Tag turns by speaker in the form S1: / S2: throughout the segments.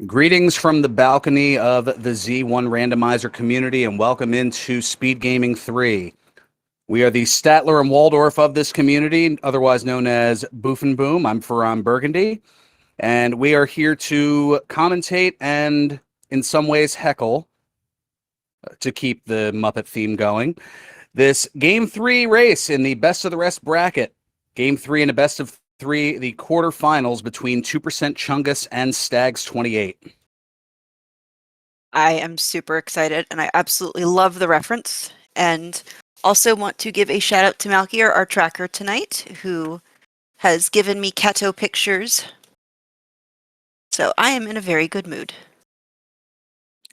S1: Greetings from the balcony of the Z1 Randomizer community and welcome into SpeedGaming 3. We are the Statler and Waldorf of this community, otherwise known as Boof and Boom. I'm Ferran Burgundy, and we are here to commentate and, in some ways, heckle to keep the Muppet theme going. This Game 3 race in the Best of the Rest bracket. Game 3 in a best of 3, the quarterfinals between 2% Chungus and Stags28.
S2: I am super excited, and I absolutely love the reference. And also want to give a shout out to Malkier, our tracker tonight, who has given me Kato pictures. So I am in a very good mood.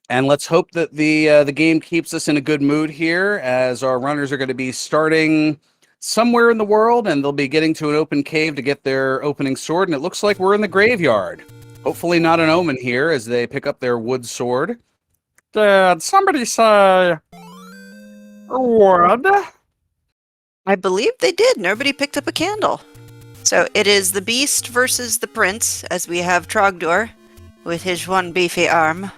S1: And let's hope that the game keeps us in a good mood here, as our runners are going to be starting somewhere in the world, and they'll be getting to an open cave to get their opening sword. And it looks like we're in the graveyard. Hopefully not an omen here as they pick up their wood sword. Did somebody say wood?
S2: I believe they did. Nobody picked up a candle. So it is the beast versus the prince, as we have Trogdor with his one beefy arm.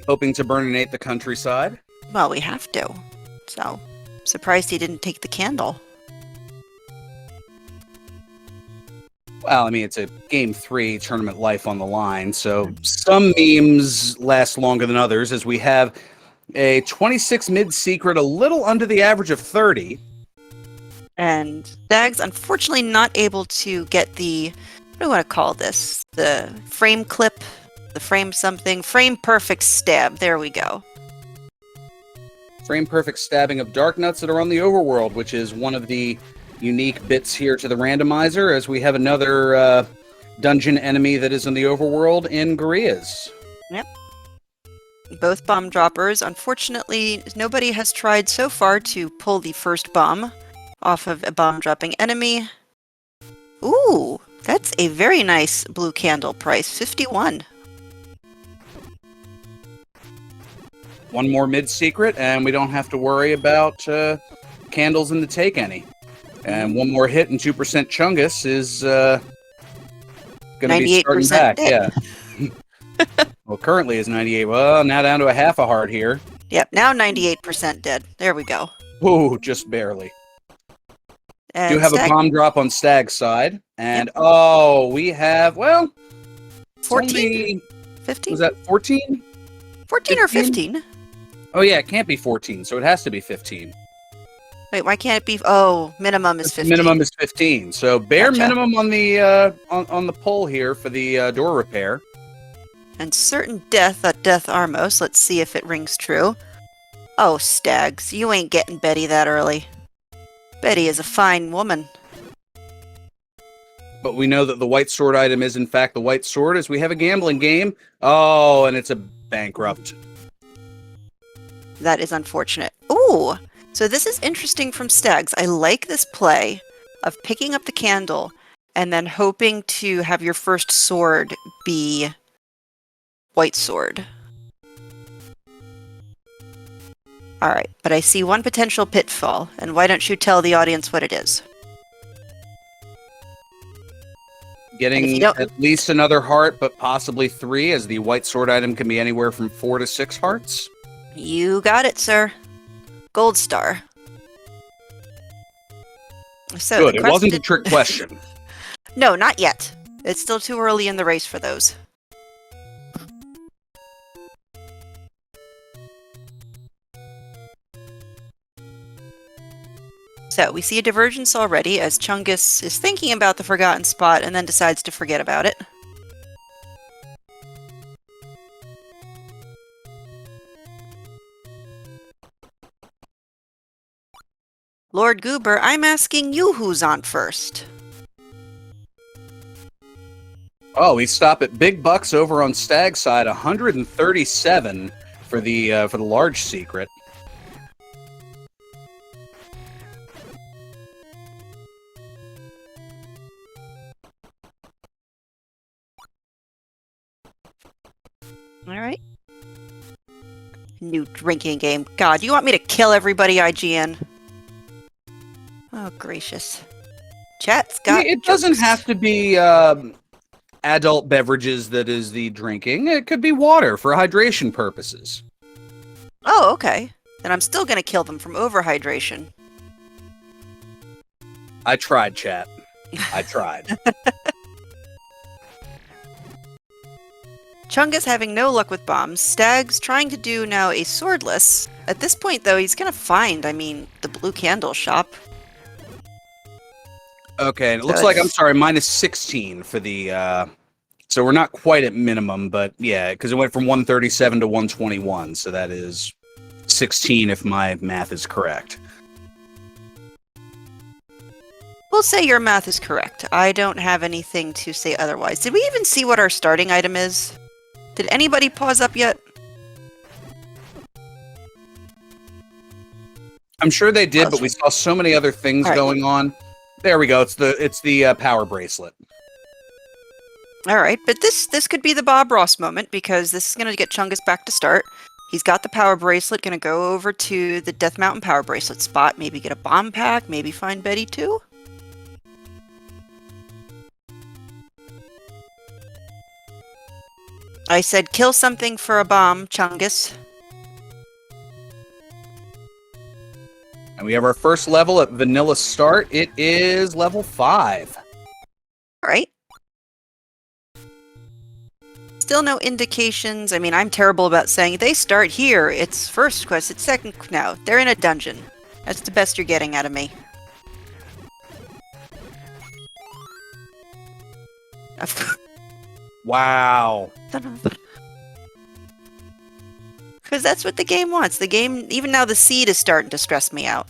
S1: Hoping to burninate the countryside.
S2: Well, we have to. So, surprised he didn't take the candle.
S1: Well, I mean, it's a Game 3 tournament life on the line, so some memes last longer than others, as we have a 26 mid-secret, a little under the average of 30.
S2: And Stags, unfortunately, not able to get the, what do I want to call this? The frame clip, the frame something, frame perfect stab. There we go.
S1: Frame perfect stabbing of dark nuts that are on the overworld, which is one of the unique bits here to the randomizer, as we have another dungeon enemy that is in the overworld in Gorias.
S2: Yep. Both bomb droppers. Unfortunately, nobody has tried so far to pull the first bomb off of a bomb dropping enemy. Ooh, that's a very nice blue candle price, 51.
S1: One more mid-secret, and we don't have to worry about candles in the take any. And one more hit, and 2% Chungus is going to be starting back.
S2: Dead.
S1: Yeah. Well, currently is 98. Well, now down to a half a heart here.
S2: Yep, now 98% dead. There we go.
S1: Ooh, just barely.
S2: And
S1: Do have a bomb drop on Stag's side. And, oh, we have, well...
S2: 14? 15?
S1: Was that 14?
S2: 14 or 15?
S1: Oh, yeah, it can't be 14, so it has to be 15.
S2: Wait, why can't it be? Oh, minimum is 15.
S1: Minimum is 15. So bare
S2: Gotcha.
S1: minimum on the on the pull here for the door repair.
S2: And certain death at Death Armos. Let's see if it rings true. Oh, Stags, you ain't getting Betty that early. Betty is a fine woman.
S1: But we know that the white sword item is in fact the white sword, as we have a gambling game. Oh, and it's a bankrupt.
S2: That is unfortunate. Ooh! So this is interesting from Stags. I like this play of picking up the candle and then hoping to have your first sword be white sword. Alright, but I see one potential pitfall, and why don't you tell the audience what it is?
S1: Getting at least another heart, but possibly 3, as the white sword item can be anywhere from 4 to 6 hearts.
S2: You got it, sir. Gold star. So
S1: good, it wasn't a trick question.
S2: No, not yet. It's still too early in the race for those. So we see a divergence already, as Chungus is thinking about the forgotten spot and then decides to forget about it. Lord Goober, I'm asking you who's on first.
S1: Oh, we stop at big bucks over on Stag's side, 137 for the large secret.
S2: All right. New drinking game. God, do you want me to kill everybody, IGN? Oh, gracious. Chat's got
S1: It doesn't
S2: jokes.
S1: have to be adult beverages that is the drinking. It could be water for hydration purposes.
S2: Oh, okay. Then I'm still gonna kill them from overhydration.
S1: I tried, chat. I tried.
S2: Chungus having no luck with bombs. Stag's trying to do now a swordless. At this point, though, he's gonna find, the blue candle shop.
S1: Okay, it looks like, I'm sorry, minus 16 for the, so we're not quite at minimum, but yeah, because it went from 137 to 121, so that is 16 if my math is correct.
S2: We'll say your math is correct. I don't have anything to say otherwise. Did we even see what our starting item is? Did anybody pause up yet?
S1: I'm sure they did, but we saw so many other things going on. There we go. It's the power bracelet.
S2: All right, but this could be the Bob Ross moment because this is going to get Chungus back to start. He's got the power bracelet, going to go over to the Death Mountain power bracelet spot, maybe get a bomb pack, maybe find Betty too. I said kill something for a bomb, Chungus.
S1: And we have our first level at Vanilla Start. It is level 5.
S2: All right. Still no indications. I mean, I'm terrible about saying they start here. It's first quest. It's second. No, they're in a dungeon. That's the best you're getting out of me.
S1: Wow.
S2: Because that's what the game wants. The game, even now the seed is starting to stress me out.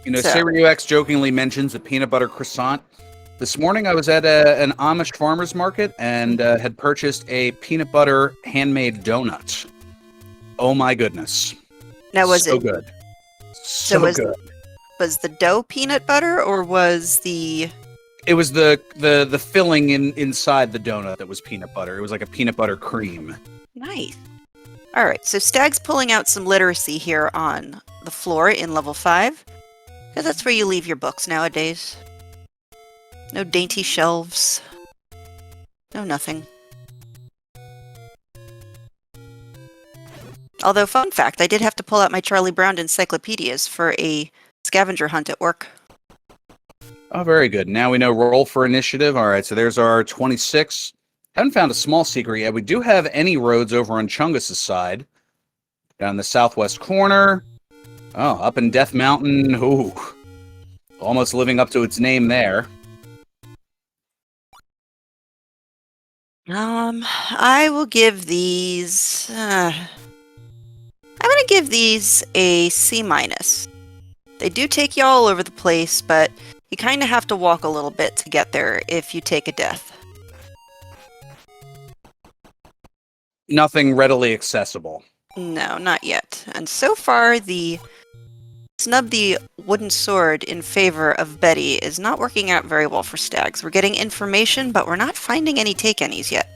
S1: You know, Serio X jokingly mentions a peanut butter croissant. This morning I was at an Amish farmer's market and had purchased a peanut butter handmade donut. Oh my goodness.
S2: Now was
S1: so
S2: it
S1: good. So good.
S2: Was the dough peanut butter or was the...
S1: It was the filling inside the donut that was peanut butter. It was like a peanut butter cream.
S2: Nice. All right, so Stag's pulling out some literacy here on the floor in level 5. Because that's where you leave your books nowadays. No dainty shelves. No nothing. Although, fun fact, I did have to pull out my Charlie Brown encyclopedias for a scavenger hunt at work.
S1: Oh, very good. Now we know roll for initiative. All right, so there's our 26. Haven't found a small secret yet. We do have any roads over on Chungus' side. Down the southwest corner. Oh, up in Death Mountain. Ooh. Almost living up to its name there.
S2: I will give these... I'm going to give these a C-. They do take you all over the place, but you kind of have to walk a little bit to get there if you take a death.
S1: Nothing readily accessible.
S2: No, not yet. And so far, the snub the wooden sword in favor of Betty is not working out very well for Stags. We're getting information, but we're not finding any take-anys yet.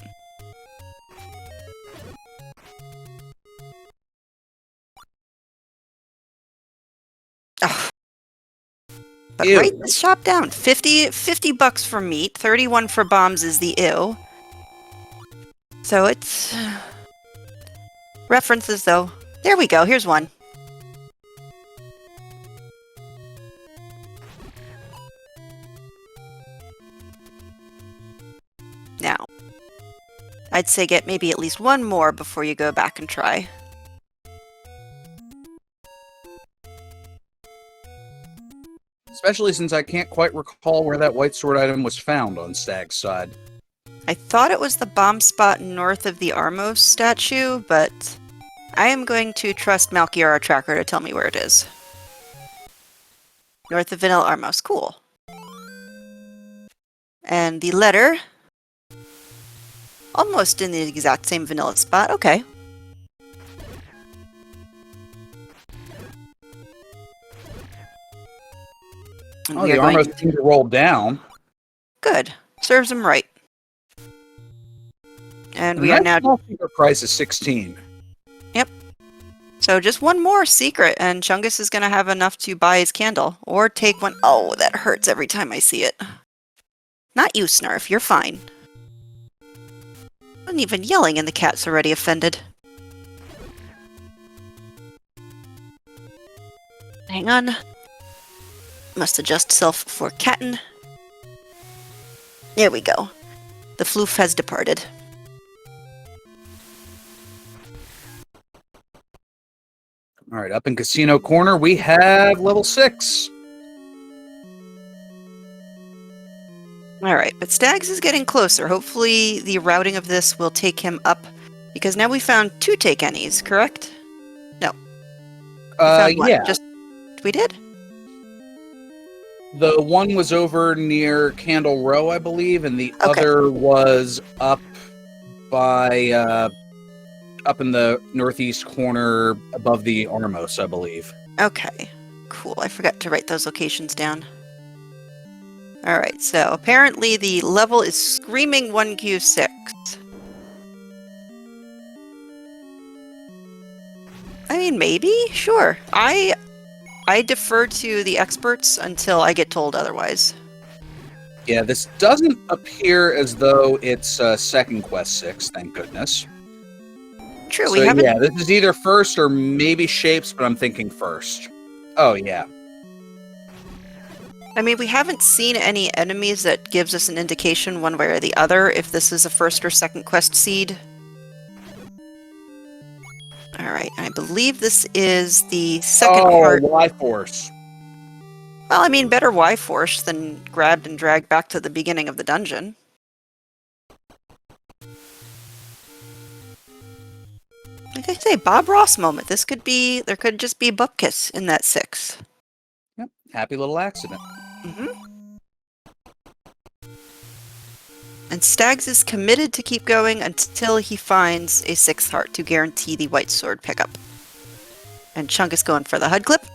S2: Ugh. But
S1: Ew.
S2: write this shop down. 50 bucks for meat, 31 for bombs is the ew. So it's... references, though. There we go, here's one. Now, I'd say get maybe at least one more before you go back and try.
S1: Especially since I can't quite recall where that white sword item was found on Stag's side.
S2: I thought it was the bomb spot north of the Armos statue, but I am going to trust Malkier, our tracker, to tell me where it is. North of Vanilla Armos. Cool. And the letter... almost in the exact same vanilla spot. Okay.
S1: Oh, the Armos seem to roll down.
S2: Good. Serves him right. And we are now...
S1: Small secret price is 16.
S2: Yep. So just one more secret, and Chungus is going to have enough to buy his candle. Or take one. Oh, that hurts every time I see it. Not you, Snarf. You're fine. Wasn't even yelling and the cat's already offended. Hang on. Must adjust self for catten. There we go. The floof has departed.
S1: All right, up in Casino Corner, we have level 6.
S2: Alright, but Stags is getting closer. Hopefully the routing of this will take him up. Because now we found 2 take any's, correct? No. We found one.
S1: Yeah.
S2: We did?
S1: The one was over near Candle Row, I believe, and the
S2: Okay.
S1: other was up by up in the northeast corner above the Armos, I believe.
S2: Okay. Cool. I forgot to write those locations down. Alright, so apparently the level is Screaming 1Q6. I mean, maybe? Sure. I defer to the experts until I get told otherwise.
S1: Yeah, this doesn't appear as though it's second quest 6, thank goodness.
S2: True,
S1: So,
S2: we haven't...
S1: yeah, this is either first or maybe shapes, but I'm thinking first. Oh, yeah.
S2: I mean, we haven't seen any enemies that gives us an indication one way or the other if this is a first or second quest seed. Alright, I believe this is the second part.
S1: Y-Force.
S2: Well, I mean, better Y-Force than grabbed and dragged back to the beginning of the dungeon. Like I say, Bob Ross moment. This could be... There could just be Bupkis in that 6.
S1: Yep, happy little accident.
S2: And Stags is committed to keep going until he finds a 6th heart to guarantee the white sword pickup. And Chungus going for the HUD clip.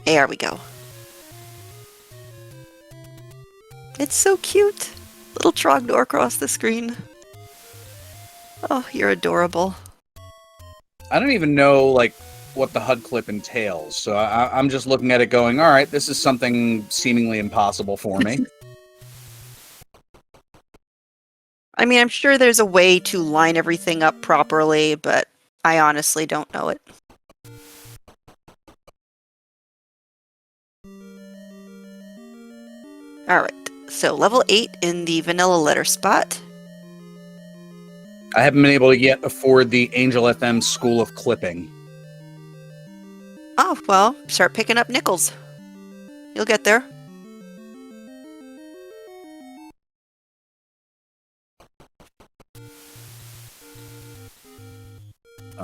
S2: There we go. It's so cute. Little Trogdor across the screen. Oh, you're adorable.
S1: I don't even know, like, what the HUD clip entails, so I'm just looking at it going, all right, this is something seemingly impossible for me.
S2: I mean, I'm sure there's a way to line everything up properly, but I honestly don't know it. Alright, so level 8 in the vanilla letter spot.
S1: I haven't been able to yet afford the Angel FM School of Clipping.
S2: Oh, well, start picking up nickels. You'll get there.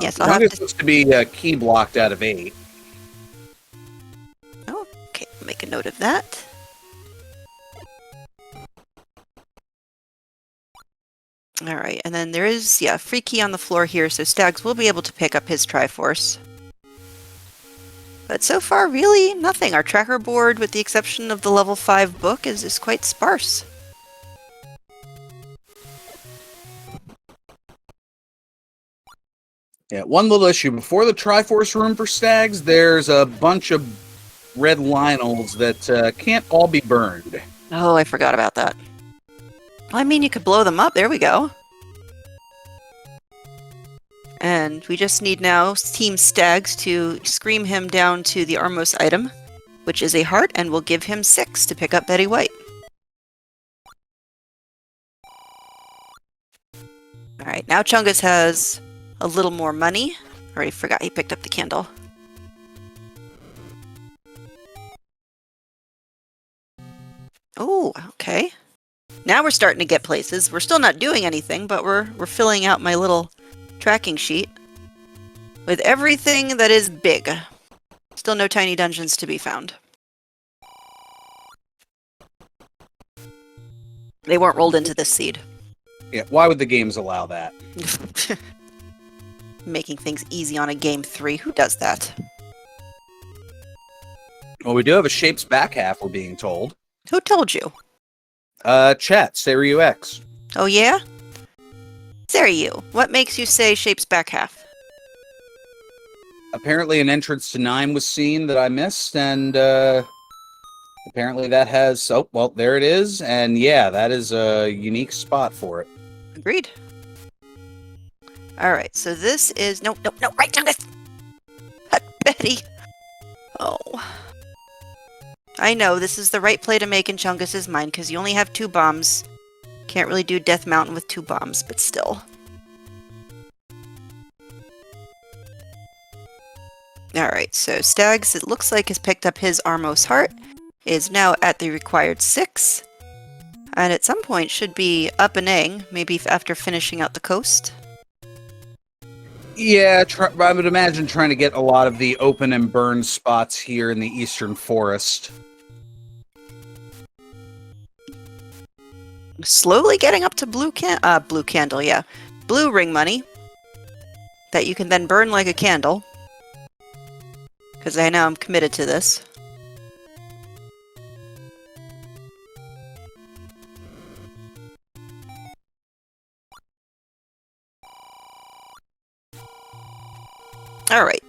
S2: Yes, I'll have to...
S1: supposed to be key blocked out of 8.
S2: Oh, okay, make a note of that. Alright, and then there is, yeah, a free key on the floor here, so Stags will be able to pick up his Triforce. But so far, really, nothing. Our tracker board, with the exception of the level 5 book, is quite sparse.
S1: Yeah, one little issue. Before the Triforce room for Stags, there's a bunch of red Lionels that can't all be burned.
S2: Oh, I forgot about that. I mean, you could blow them up. There we go. And we just need now Team Stags to scream him down to the Armos item, which is a heart, and we'll give him 6 to pick up Betty White. Alright, now Chungus has a little more money. Already forgot he picked up the candle. Oh, okay. Now we're starting to get places. We're still not doing anything, but we're filling out my little tracking sheet with everything that is big. Still no tiny dungeons to be found. They weren't rolled into this seed.
S1: Yeah, why would the games allow that?
S2: Making things easy on a game 3. Who does that?
S1: Well, we do have a Shapes back half, we're being told.
S2: Who told you?
S1: Chat, StereoX.
S2: Oh yeah? There you. What makes you say shape's back half?
S1: Apparently an entrance to 9 was seen that I missed, and apparently that has... Oh, well, there it is. And yeah, that is a unique spot for it.
S2: Agreed. Alright, so this is... No, right, Chungus! Hut Betty! Oh. I know, this is the right play to make in Chungus's mind, because you only have 2 bombs. Can't really do Death Mountain with 2 bombs, but still. Alright, so Stags, it looks like, has picked up his Armos Heart, is now at the required 6, and at some point should be up and A, maybe after finishing out the coast.
S1: Yeah, I would imagine trying to get a lot of the open and burn spots here in the Eastern Forest.
S2: Slowly getting up to blue candle, yeah. Blue ring money. That you can then burn like a candle. Because I know I'm committed to this. Alright.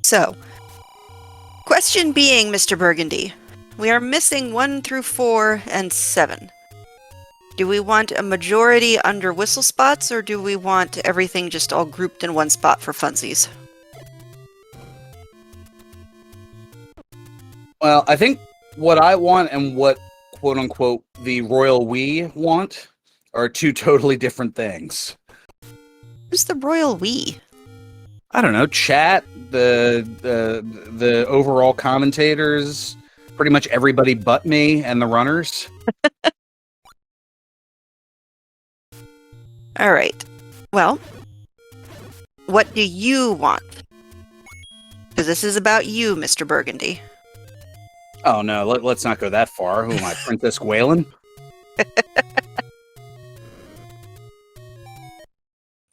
S2: So, question being, Mr. Burgundy, we are missing 1 through 4 and 7. Do we want a majority under whistle spots, or do we want everything just all grouped in one spot for funsies?
S1: Well, I think what I want and what, quote-unquote, the royal we want are 2 totally different things.
S2: Who's the royal we?
S1: I don't know, chat, the overall commentators, pretty much everybody but me and the runners.
S2: Alright. Well, what do you want? Because this is about you, Mr. Burgundy.
S1: Oh no, let's not go that far. Who am I, Princess Gwalen?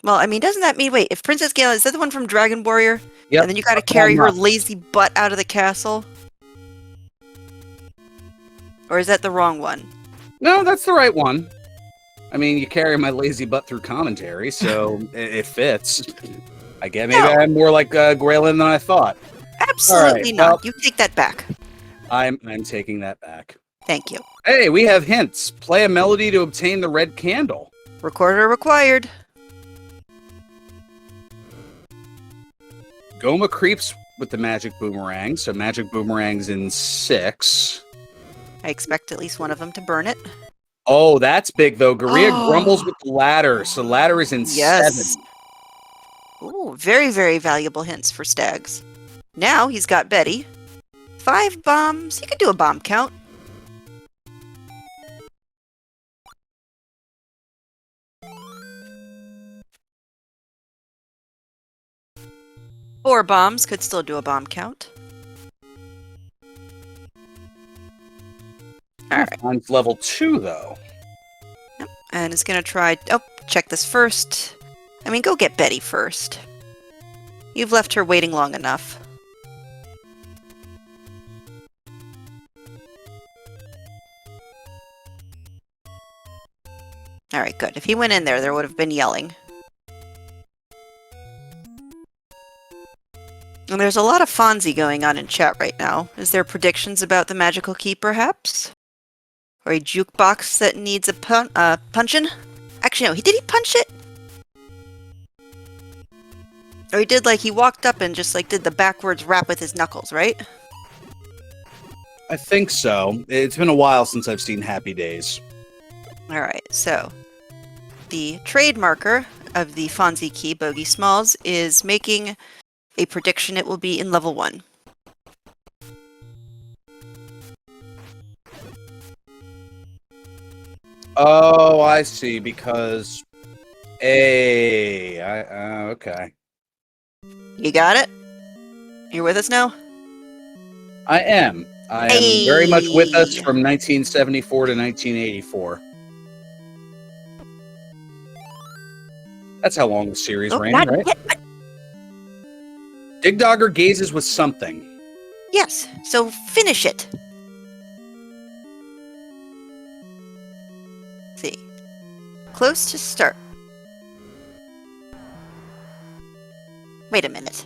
S2: Well, I mean, doesn't that mean... Wait, if Princess Galen... Is that the one from Dragon Warrior?
S1: Yep.
S2: And then you gotta carry her lazy butt out of the castle? Or is that the wrong one?
S1: No, that's the right one. I mean, you carry my lazy butt through commentary, so it fits. I get maybe
S2: No.
S1: I'm more like Gwalen than I thought.
S2: Absolutely
S1: All right,
S2: not.
S1: well,
S2: You take that back.
S1: I'm taking that back.
S2: Thank you.
S1: Hey, we have hints. Play a melody to obtain the red candle.
S2: Recorder required.
S1: Goma creeps with the magic boomerang, so magic boomerang's in 6.
S2: I expect at least one of them to burn it.
S1: Oh, that's big, though. Garia grumbles with the ladder, so ladder is in 7.
S2: Ooh, very, very valuable hints for Stags. Now he's got Betty. 5 bombs. He could do a bomb count. Four bombs could still do a bomb count. Alright.
S1: Mine's level 2, though.
S2: Yep. And is going to try... Oh, check this first. I mean, go get Betty first. You've left her waiting long enough. Alright, good. If he went in there, there would have been yelling. And there's a lot of Fonzie going on in chat right now. Is there predictions about the magical key, perhaps? Or a jukebox that needs a punchin'? Actually, no. Did he punch it? Or he did, like, he walked up and just, like, did the backwards rap with his knuckles, right?
S1: I think so. It's been a while since I've seen Happy Days.
S2: Alright, so the trade marker of the Fonzie key, Bogey Smalls, is making a prediction it will be in level 1.
S1: Oh, I see, because... okay.
S2: You got it? You're with us now?
S1: I am. I am very much with us from 1974 to 1984. That's how long the series ran, right?
S2: Yet.
S1: Dig Dogger gazes with something.
S2: Yes, so finish it. See. Close to start. Wait a minute.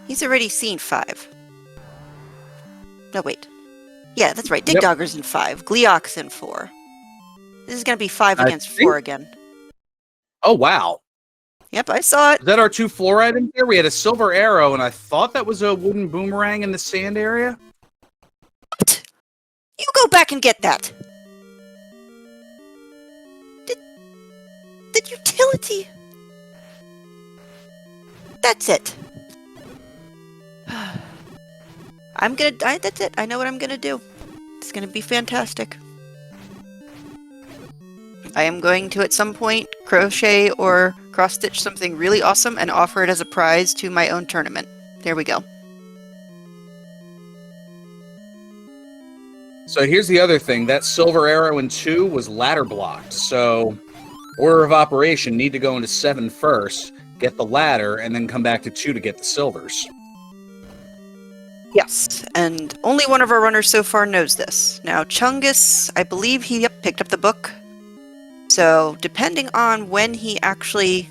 S2: He's already seen 5. No, wait. Yeah, that's right. Dig
S1: Yep.
S2: Dogger's in 5. Gleeok's in 4. This is going to be 5
S1: I
S2: against
S1: think-
S2: 4 again.
S1: Oh, wow.
S2: Yep, I saw it.
S1: Is that our 2 floor items there? We had a silver arrow, and I thought that was a wooden boomerang in the sand area.
S2: What? You go back and get that. The utility. That's it. That's it. I know what I'm gonna do. It's gonna be fantastic. I am going to, at some point, crochet or cross-stitch something really awesome and offer it as a prize to my own tournament. There we go.
S1: So here's the other thing. That silver arrow in 2 was ladder blocked. So order of operation, need to go into 7 first, get the ladder, and then come back to 2 to get the silvers.
S2: Yes, and only one of our runners so far knows this. Now, Chungus, I believe he picked up the book. So, depending on when he actually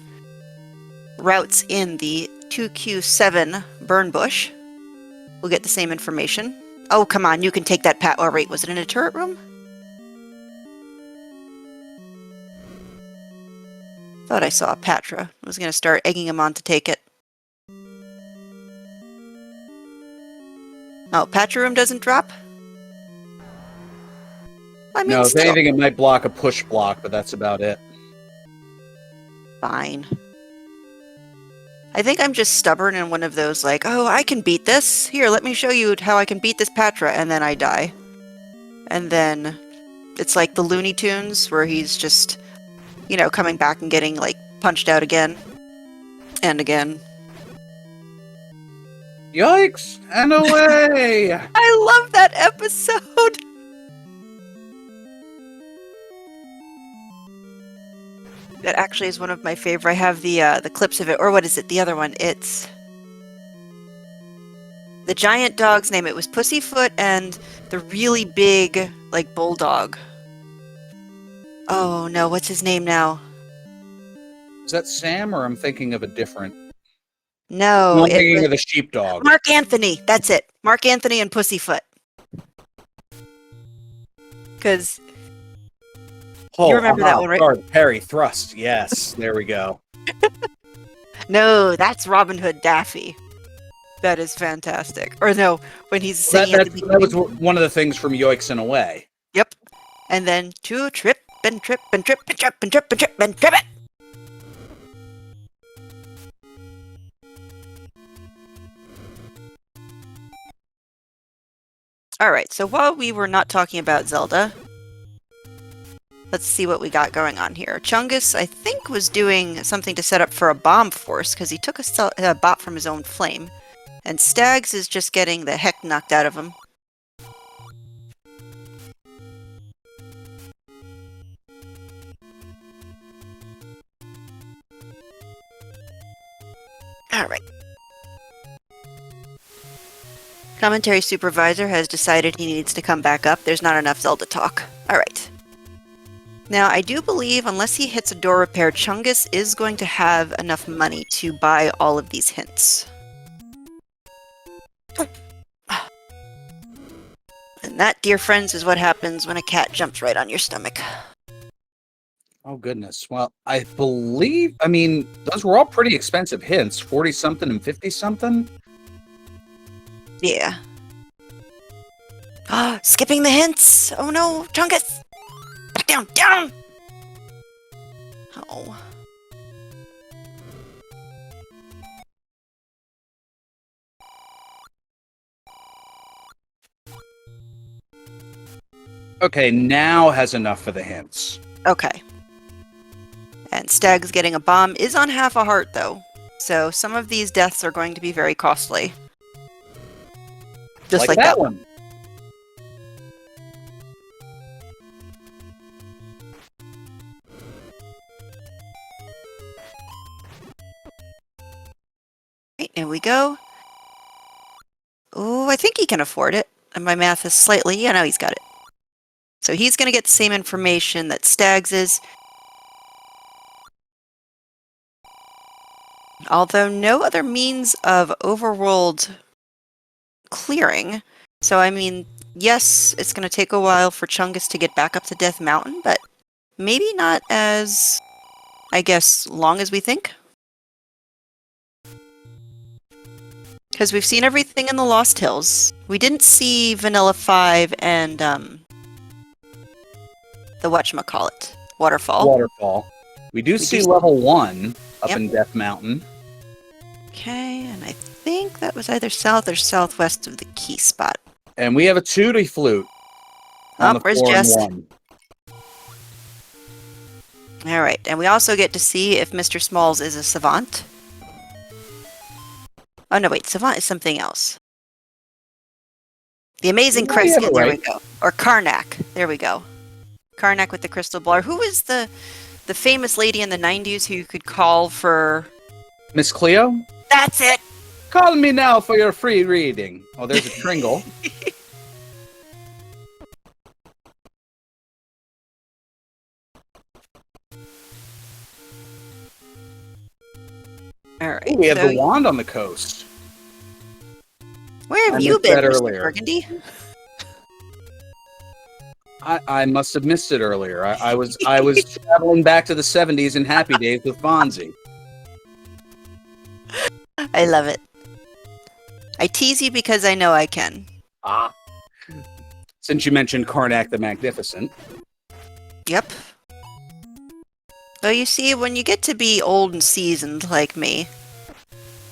S2: routes in the 2Q7 burn bush, we'll get the same information. Oh, come on, you can take that pat. Oh, wait, was it in a turret room? Thought I saw a Patra. I was going to start egging him on to take it. Oh, Patra room doesn't drop? I mean,
S1: No, if
S2: still.
S1: anything, it might block a push block, but that's about it.
S2: Fine. I think I'm just stubborn and one of those like, oh, I can beat this. Here, let me show you how I can beat this Patra, and then I die. And then it's like the Looney Tunes where he's just, you know, coming back and getting like punched out again and again.
S1: Yikes! And away!
S2: I love that episode. That actually is one of my favorite. I have the clips of it, or what is it? The other one. It's the giant dog's name. It was Pussyfoot and the really big like bulldog. Oh no, what's his name now?
S1: Is that Sam, or I'm thinking of a different?
S2: No,
S1: No, I'm
S2: it
S1: thinking
S2: was
S1: of the sheepdog.
S2: Mark Anthony. That's it. Mark Anthony and Pussyfoot. Because
S1: Oh,
S2: you remember that one, right?
S1: Sorry, parry, thrust. Yes, there we go.
S2: No, that's Robin Hood Daffy. That is fantastic. Or no, when he's singing at the beginning.
S1: That was one of the things from Yoicks and Away.
S2: Yep. And then to trip and trip and trip and trip and trip and trip and trip it. Alright, so while we were not talking about Zelda, let's see what we got going on here. Chungus, I think, was doing something to set up for a bomb force, because he took a bot from his own flame. And Stags is just getting the heck knocked out of him. Alright. Commentary supervisor has decided he needs to come back up. There's not enough Zelda talk. Alright. Now, I do believe, unless he hits a door repair, Chungus is going to have enough money to buy all of these hints. And that, dear friends, is what happens when a cat jumps right on your stomach.
S1: Oh, goodness. Well, I believe, I mean, those were all pretty expensive hints. 40-something and 50-something?
S2: Yeah. Skipping the hints! Oh no, Chungus! Back down, down! Oh.
S1: Okay, now has enough for the hints.
S2: Okay. And Stag's getting a bomb is on half a heart, though. So some of these deaths are going to be very costly. Just like that one. Right, there we go. Oh, I think he can afford it. And my math is slightly... Yeah, no, he's got it. So he's going to get the same information that Stags is. Although no other means of overworld clearing. So, I mean, yes, it's going to take a while for Chungus to get back up to Death Mountain, but maybe not as, I guess, long as we think. Because we've seen everything in the Lost Hills. We didn't see Vanilla 5 and, the whatchamacallit, Waterfall.
S1: Waterfall. We do see level 1 up
S2: Yep.
S1: in Death Mountain.
S2: Okay, and I think that was either south or southwest of the key spot.
S1: And we have a Tootie Flute on the
S2: where's
S1: 4 and
S2: Jess?
S1: 1.
S2: Alright, and we also get to see if Mr. Smalls is a savant. Oh no, wait, savant is something else. The Amazing
S1: Yeah, you have
S2: Kreiskin,
S1: it
S2: there
S1: right.
S2: we go. Or Karnak, there we go. Karnak with the crystal ball. Who is the famous lady in the 90s who you could call for...
S1: Miss Cleo?
S2: That's it!
S1: Call me now for your free reading. Oh, there's a Tringle.
S2: Alright,
S1: Ooh, we have
S2: so
S1: the wand on the coast.
S2: where have
S1: I
S2: you
S1: missed
S2: been,
S1: that
S2: Mr.
S1: earlier.
S2: Burgundy?
S1: I must have missed it earlier. I was traveling back to the 70s in Happy Days with Fonzie.
S2: I love it. I tease you because I know I can.
S1: Ah. Since you mentioned Karnak the Magnificent.
S2: Yep. Well, you see, when you get to be old and seasoned like me,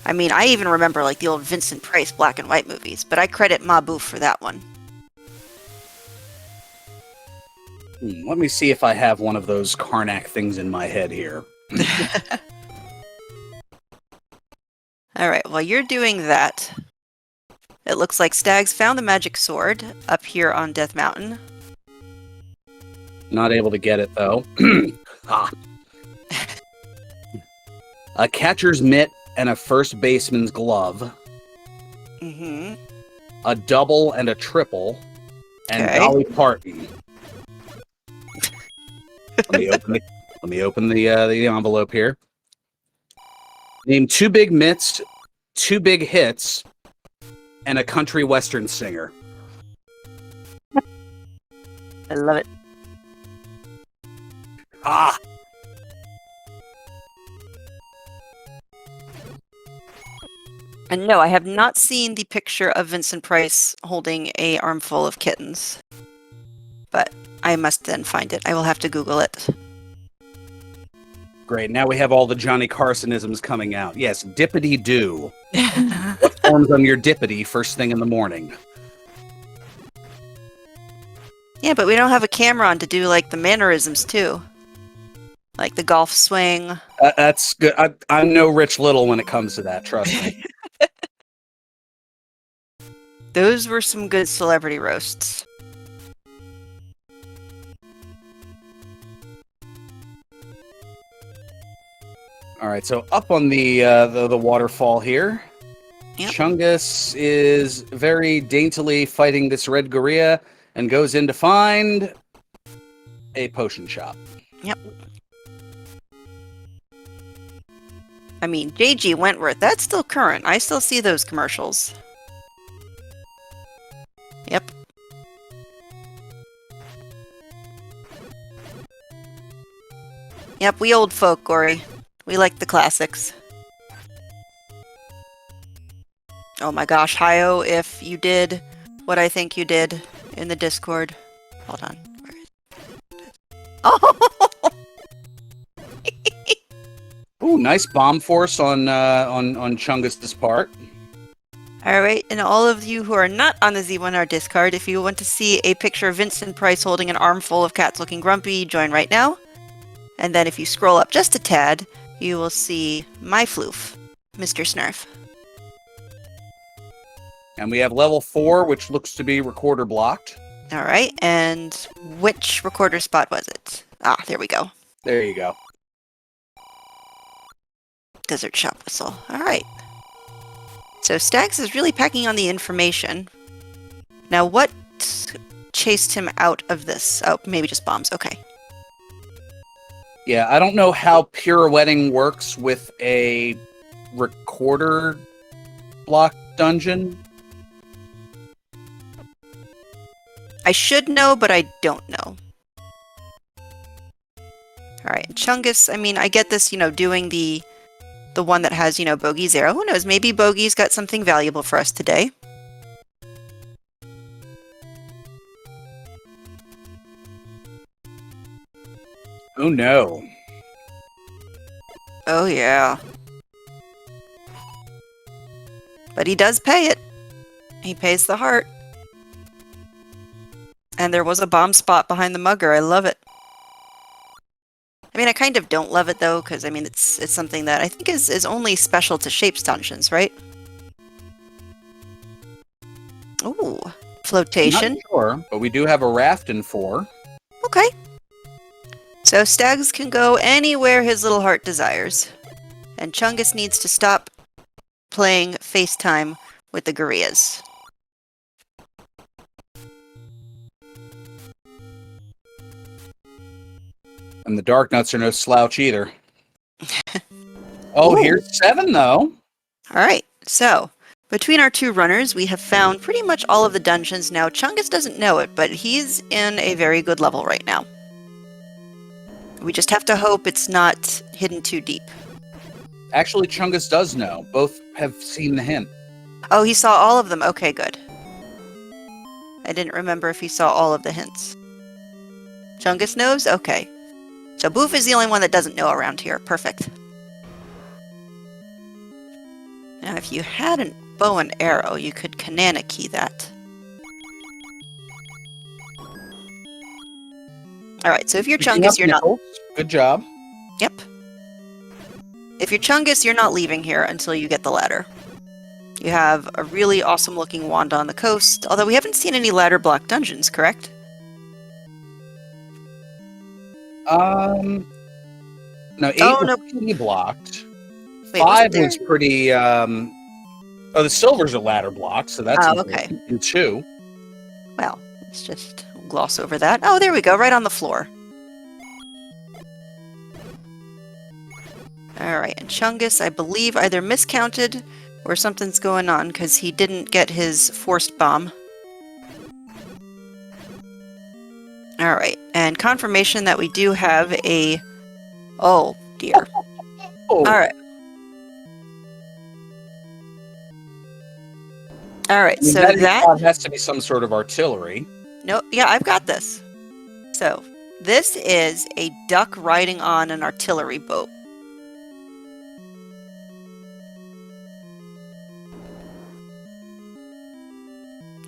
S2: I mean, I even remember like the old Vincent Price black and white movies, but I credit Ma Boof for that one.
S1: Let me see if I have one of those Karnak things in my head here.
S2: Alright, while you're doing that, it looks like Stags found the magic sword up here on Death Mountain.
S1: Not able to get it, though. Ah. A catcher's mitt and a first baseman's glove.
S2: Mm-hmm.
S1: A double and a triple. And
S2: Okay.
S1: Dolly Parton. Let me open the envelope here. Name 2 big mitts, 2 big hits, and a country western singer.
S2: I love it.
S1: Ah!
S2: And no, I have not seen the picture of Vincent Price holding a armful of kittens. But I must then find it. I will have to Google it.
S1: Great. Now we have all the Johnny Carsonisms coming out. Yes, dippity-doo. What forms on your dippity first thing in the morning?
S2: Yeah, but we don't have a camera on to do like the mannerisms too. Like the golf swing.
S1: That's good. I'm no Rich Little when it comes to that, trust me.
S2: Those were some good celebrity roasts.
S1: All right, so up on the waterfall here,
S2: Yep.
S1: Chungus is very daintily fighting this red gorilla and goes in to find a potion shop.
S2: Yep. I mean, JG Wentworth, that's still current. I still see those commercials. Yep. Yep, we old folk, Gory. We like the classics. Oh my gosh, Hio, if you did what I think you did in the Discord. Hold on. Where is it? Oh!
S1: Ooh, nice bomb force on Chungus's part.
S2: Alright, and all of you who are not on the Z1R Discord, if you want to see a picture of Vincent Price holding an armful of cats looking grumpy, join right now. And then if you scroll up just a tad, you will see my floof, Mr. Snurf.
S1: And we have level 4, which looks to be recorder blocked.
S2: Alright, and which recorder spot was it? Ah, there we go.
S1: There you go.
S2: Desert Shop Whistle. Alright. So Stags is really packing on the information. Now what chased him out of this? Oh, maybe just bombs. Okay.
S1: Yeah, I don't know how pirouetting works with a recorder block dungeon?
S2: I should know, but I don't know. Alright, Chungus, I mean, I get this, doing the one that has, Bogey's arrow. Who knows, maybe Bogey's got something valuable for us today.
S1: Oh no.
S2: Oh yeah. But he does pay it. He pays the heart. And there was a bomb spot behind the mugger. I love it. I mean, I kind of don't love it though, because I mean, it's something that I think is only special to Shapes dungeons, right? Ooh, flotation.
S1: Not sure, but we do have a raft in 4.
S2: Okay. So Stags can go anywhere his little heart desires. And Chungus needs to stop playing FaceTime with the gorillas.
S1: And the dark nuts are no slouch either. Oh,
S2: Ooh.
S1: here's 7 though.
S2: Alright, so between our 2 runners, we have found pretty much all of the dungeons now. Chungus doesn't know it, but he's in a very good level right now. We just have to hope it's not hidden too deep.
S1: Actually, Chungus does know. Both have seen the hint.
S2: Oh, he saw all of them. Okay, good. I didn't remember if he saw all of the hints. Chungus knows? Okay. So Boof is the only one that doesn't know around here. Perfect. Now, if you had a bow and arrow, you could Kanana key that. Alright, so if you're Chungus, you're not...
S1: Good job.
S2: Yep. If you're Chungus, you're not leaving here until you get the ladder. You have a really awesome looking wand on the coast, although we haven't seen any ladder block dungeons, correct?
S1: No, 8 was pretty blocked.
S2: Wait,
S1: 5 was pretty, the silvers are ladder blocked, so that's
S2: okay.
S1: And 2.
S2: Well, let's just gloss over that. Oh, there we go, right on the floor. Alright, and Chungus, I believe, either miscounted or something's going on, because he didn't get his forced bomb. Alright, and confirmation that we do have a... Oh, dear.
S1: Oh.
S2: Alright. Alright, so that
S1: has to be some sort of artillery.
S2: No, yeah, I've got this. So, this is a duck riding on an artillery boat.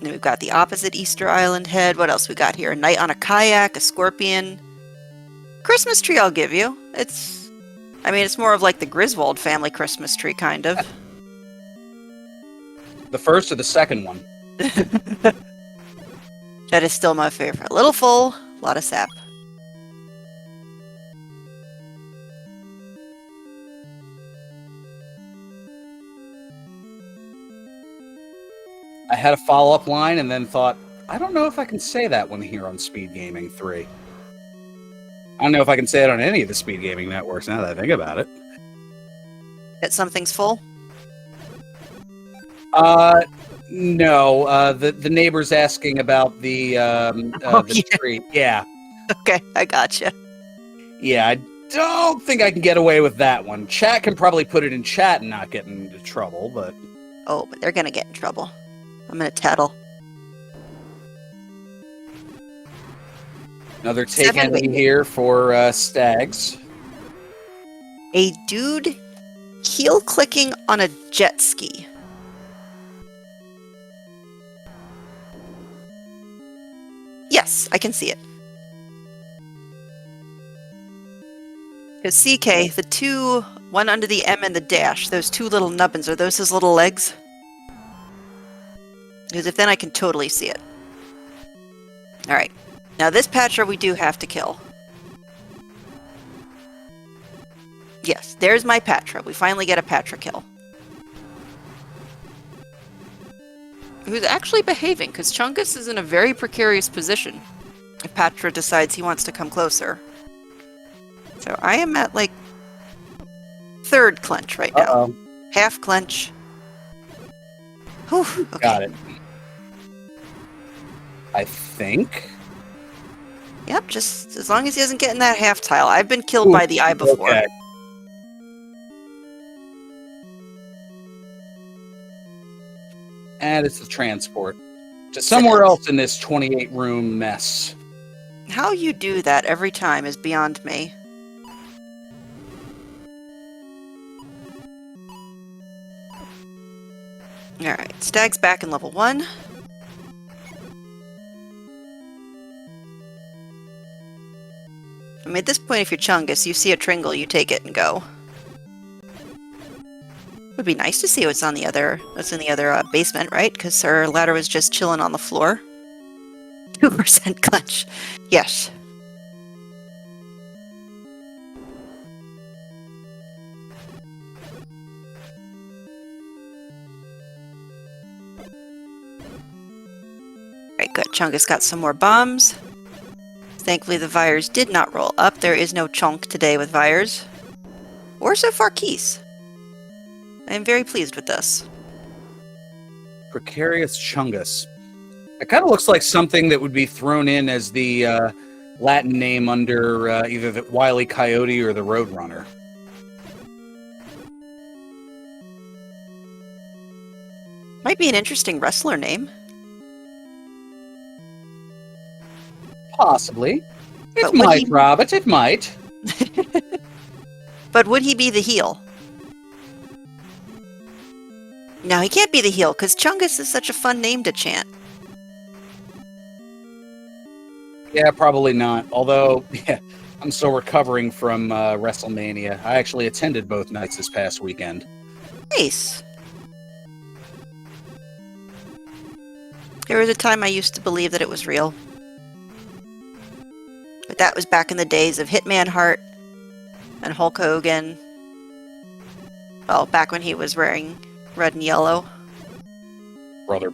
S2: And we've got the opposite Easter Island head. What else we got here? A knight on a kayak, a scorpion. Christmas tree, I'll give you. It's more of like the Griswold family Christmas tree, kind of.
S1: The first or the second one?
S2: That is still my favorite. A little full, a lot of sap.
S1: I had a follow-up line and then thought, I don't know if I can say that one here on SpeedGaming 3. I don't know if I can say it on any of the SpeedGaming networks now that I think about it.
S2: That something's full?
S1: No. The neighbor's asking about the tree. Yeah.
S2: Okay, I gotcha.
S1: Yeah, I don't think I can get away with that one. Chat can probably put it in chat and not get into trouble, but...
S2: Oh, but they're gonna get in trouble. I'm gonna tattle.
S1: Another take ending here for Stags.
S2: A dude heel clicking on a jet ski. Yes, I can see it. Because CK, the two, one under the M and the dash, those two little nubbins, are those his little legs? Because if then I can totally see it. Alright. Now this Patra we do have to kill. Yes, there's my Patra. We finally get a Patra kill. Who's actually behaving, because Chungus is in a very precarious position if Patra decides he wants to come closer. So I am at, like, third clench right now. Half clench. Whew, okay.
S1: Got it. I think.
S2: Yep, just as long as he doesn't get in that half tile. I've been killed by the eye before.
S1: Okay. And it's the transport. To somewhere else in this 28-room mess.
S2: How you do that every time is beyond me. Alright, Stag's back in level 1. I mean, at this point, if you're Chungus, you see a Tringle, you take it and go. Would be nice to see what's in the other basement, right? Because her ladder was just chilling on the floor. 2% clutch. Yes. Right, good. Chungus got some more bombs. Thankfully, the Vires did not roll up. There is no chunk today with Vires. Or so far, keys. I am very pleased with this.
S1: Precarious Chungus. It kind of looks like something that would be thrown in as the Latin name under either the Wile E. Coyote or the Roadrunner.
S2: Might be an interesting wrestler name.
S1: Possibly. It
S2: But would
S1: might,
S2: he-
S1: Robert, it might.
S2: But would he be the heel? No, he can't be the heel, because Chungus is such a fun name to chant.
S1: Yeah, probably not. Although, yeah, I'm still recovering from WrestleMania. I actually attended both nights this past weekend.
S2: Nice. There was a time I used to believe that it was real. But that was back in the days of Hitman Hart and Hulk Hogan. Well, back when he was wearing red and yellow.
S1: Brother.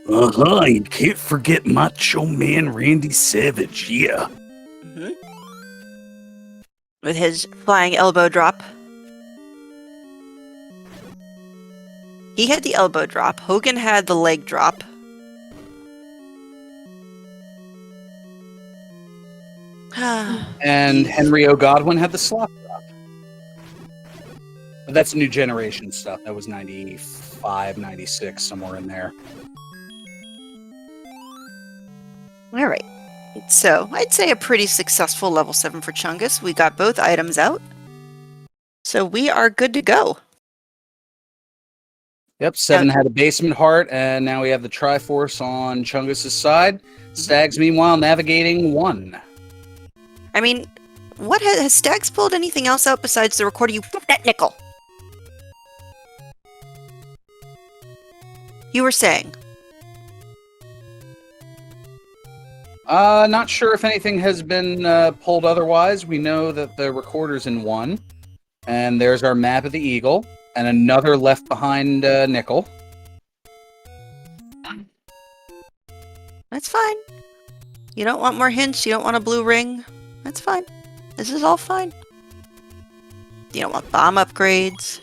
S1: Uh-huh, you can't forget Macho Man Randy Savage, yeah.
S2: Mm-hmm. With his flying elbow drop. He had the elbow drop. Hogan had the leg drop.
S1: And Henry O. Godwin had the slop drop. But that's new generation stuff. That was 95, 96, somewhere in there.
S2: All right. So, I'd say a pretty successful level 7 for Chungus. We got both items out. So, we are good to go.
S1: Yep, 7 had a basement heart, and now we have the Triforce on Chungus' side. Stags, meanwhile, navigating 1.
S2: I mean, what has Stags pulled anything else out besides the recorder? You flip that nickel! You were saying.
S1: Not sure if anything has been pulled otherwise. We know that the recorder's in 1. And there's our map of the Eagle. And another left behind nickel.
S2: That's fine. You don't want more hints? You don't want a blue ring? That's fine. This is all fine. You don't want bomb upgrades.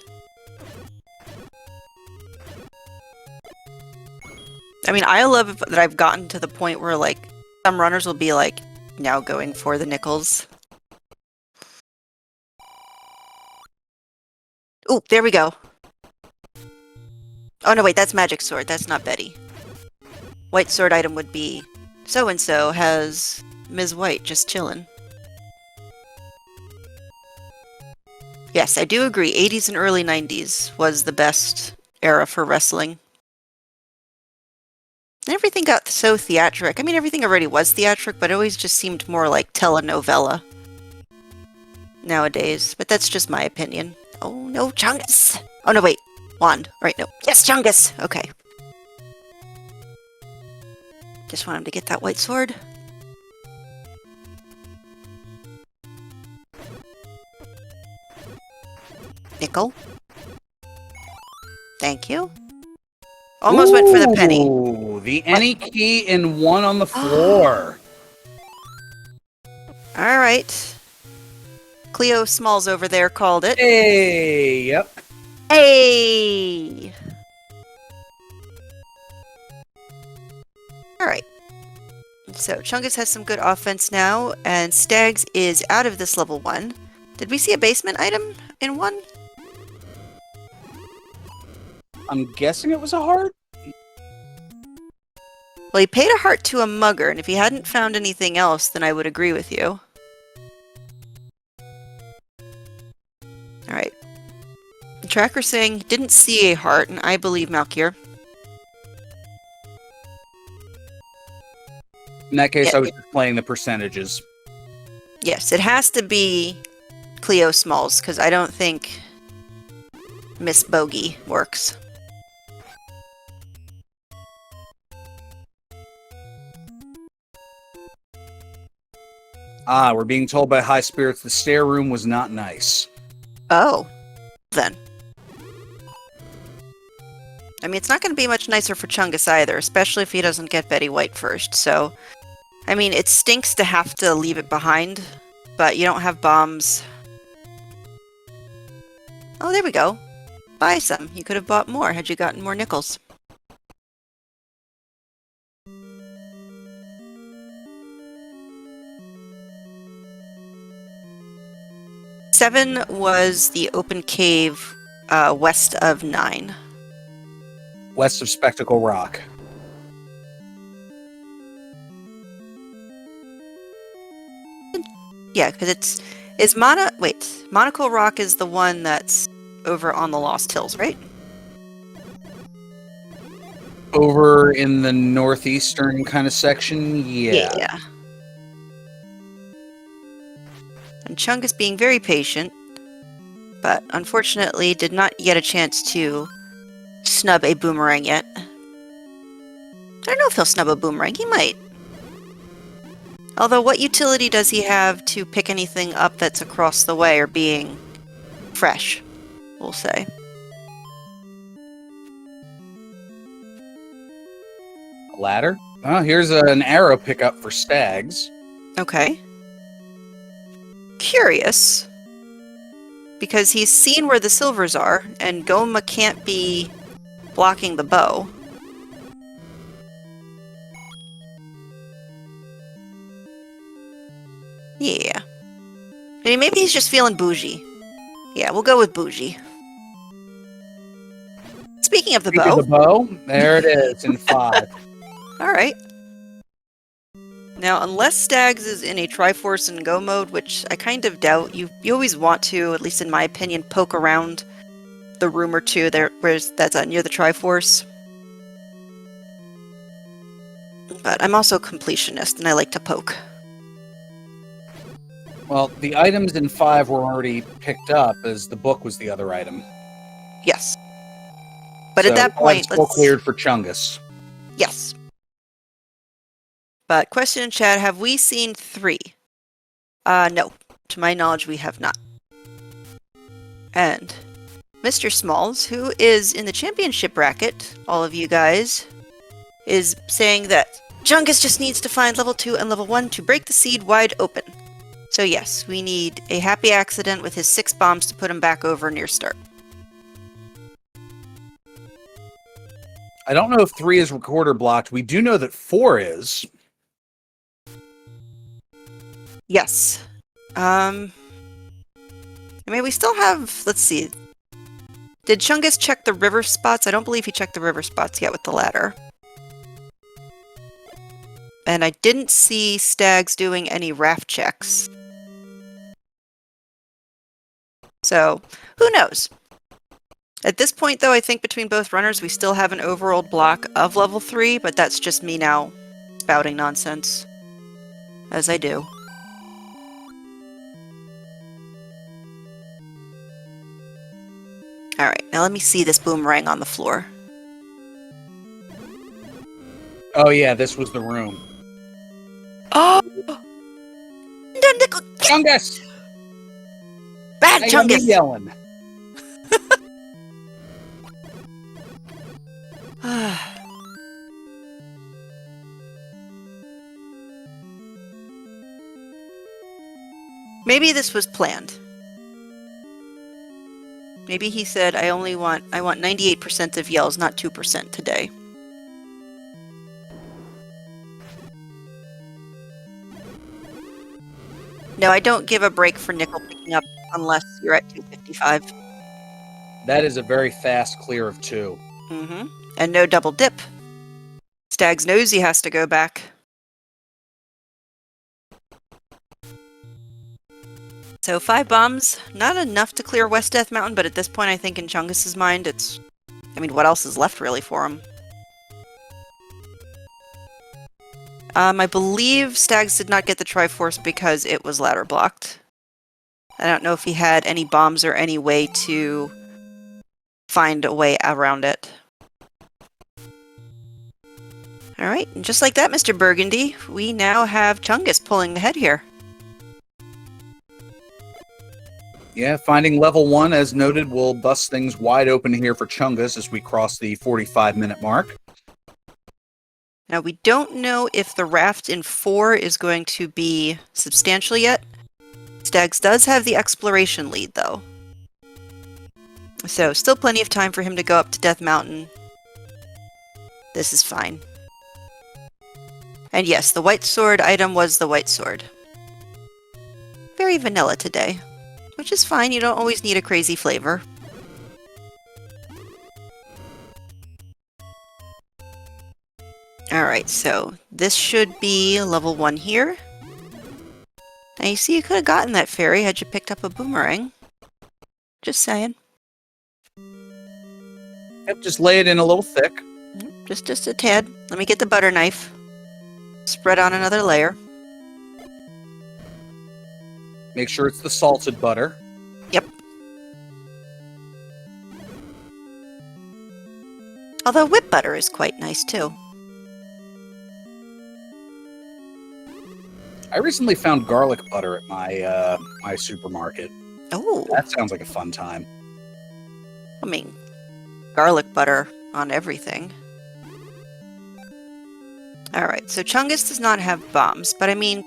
S2: I mean, I love that I've gotten to the point where, like, some runners will be, like, now going for the nickels. Ooh, there we go. Oh, no, wait, that's Magic Sword. That's not Betty. White Sword item would be so-and-so has Ms. White just chillin'. Yes, I do agree. 80s and early 90s was the best era for wrestling. Everything got so theatric. I mean, everything already was theatric, but it always just seemed more like telenovela nowadays. But that's just my opinion. Oh, no, Chungus! Oh, no, wait. Wand. Right, no. Yes, Chungus! Okay. Just want him to get that white sword. Nickel. Thank you. Almost went for the penny.
S1: Ooh, the any key in 1 on the floor.
S2: Alright. Cleo Smalls over there called it.
S1: Hey, yep.
S2: Hey! Alright. So, Chungus has some good offense now, and Stags is out of this level 1. Did we see a basement item in 1?
S1: I'm guessing it was a heart?
S2: Well, he paid a heart to a mugger, and if he hadn't found anything else, then I would agree with you. Alright. The tracker's saying he didn't see a heart, and I believe Malkier.
S1: In that case,
S2: Yeah.
S1: I was just playing the percentages.
S2: Yes, it has to be Cleo Smalls, because I don't think Miss Bogey works.
S1: Ah, we're being told by High Spirits the stair room was not nice.
S2: Oh, then. I mean, it's not going to be much nicer for Chungus either, especially if he doesn't get Betty White first, so... I mean, it stinks to have to leave it behind, but you don't have bombs. Oh, there we go. Buy some. You could have bought more had you gotten more nickels. Seven was the open cave west of 9.
S1: West of Spectacle Rock.
S2: Yeah, because Monaco Rock is the one that's over on the Lost Hills, right?
S1: Over in the northeastern kind of section, yeah.
S2: And Chungus being very patient, but unfortunately did not get a chance to snub a boomerang yet. I don't know if he'll snub a boomerang. He might. Although, what utility does he have to pick anything up that's across the way or being fresh, we'll say.
S1: A ladder? Oh, here's an arrow pickup for Stags.
S2: Okay. Curious. Because he's seen where the silvers are, and Goma can't be blocking the bow. Yeah. I mean, maybe he's just feeling bougie. Yeah, we'll go with bougie. Speaking of the
S1: Speaking
S2: bow.
S1: of the bow, there it is in 5.
S2: Alright. Now, unless Stags is in a Triforce and Go mode, which I kind of doubt, you always want to, at least in my opinion, poke around the room or two there, that's near the Triforce. But I'm also a completionist, and I like to poke.
S1: Well, the items in 5 were already picked up, as the book was the other item.
S2: Yes. But
S1: So
S2: at that point,
S1: all cleared for Chungus.
S2: Yes. But question in chat, have we seen 3? No. To my knowledge, we have not. And Mr. Smalls, who is in the championship bracket, all of you guys, is saying that Chungus just needs to find level 2 and level 1 to break the seed wide open. So yes, we need a happy accident with his 6 bombs to put him back over near start.
S1: I don't know if 3 is recorder blocked. We do know that 4 is.
S2: Yes. I mean, we still have... Let's see. Did Chungus check the river spots? I don't believe he checked the river spots yet with the ladder. And I didn't see Stags doing any raft checks. So, who knows? At this point, though, I think between both runners, we still have an overall block of level 3, but that's just me now spouting nonsense. As I do. Alright, now let me see this boomerang on the floor.
S1: Oh yeah, this was the room.
S2: Oh!
S1: Chungus!
S2: Bad
S1: I got me
S2: Chungus!
S1: yelling.
S2: Maybe this was planned. Maybe he said, I want 98% of yells, not 2% today. No, I don't give a break for nickel picking up unless you're at 255.
S1: That is a very fast clear of 2.
S2: Mm-hmm. And no double dip. Stags knows he has to go back. So 5 bombs, not enough to clear West Death Mountain, but at this point I think in Chungus's mind it's... I mean, what else is left really for him? I believe Stags did not get the Triforce because it was ladder blocked. I don't know if he had any bombs or any way to find a way around it. Alright, and just like that, Mr. Burgundy, we now have Chungus pulling ahead here.
S1: Yeah, finding level 1, as noted, will bust things wide open here for Chungus as we cross the 45-minute mark.
S2: Now, we don't know if the raft in 4 is going to be substantial yet. Stags does have the exploration lead, though. So, still plenty of time for him to go up to Death Mountain. This is fine. And yes, the white sword item was the white sword. Very vanilla today. Which is fine, you don't always need a crazy flavor. Alright, so this should be level 1 here. Now you see you could have gotten that fairy had you picked up a boomerang. Just saying.
S1: Yep, just lay it in a little thick.
S2: Just a tad. Let me get the butter knife. Spread on another layer.
S1: Make sure it's the salted butter.
S2: Yep. Although whip butter is quite nice too.
S1: I recently found garlic butter at my my supermarket.
S2: Oh,
S1: That sounds like a fun time.
S2: I mean, garlic butter on everything. Alright, so Chungus does not have bombs, but I mean,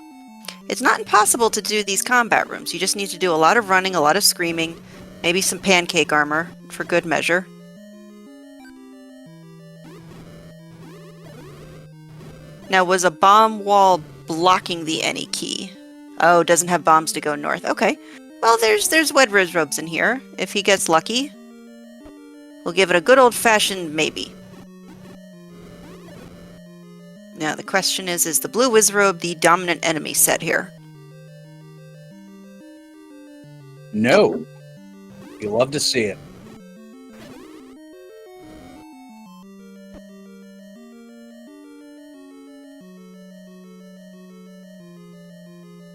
S2: it's not impossible to do these combat rooms. You just need to do a lot of running, a lot of screaming, maybe some pancake armor for good measure. Now, was a bomb wall blocking the any key? Oh, doesn't have bombs to go north. Okay. Well, there's Wed Rose Robes in here. If he gets lucky, we'll give it a good old-fashioned maybe. Now, the question is the blue Wizrobe the dominant enemy set here?
S1: No. You love to see it.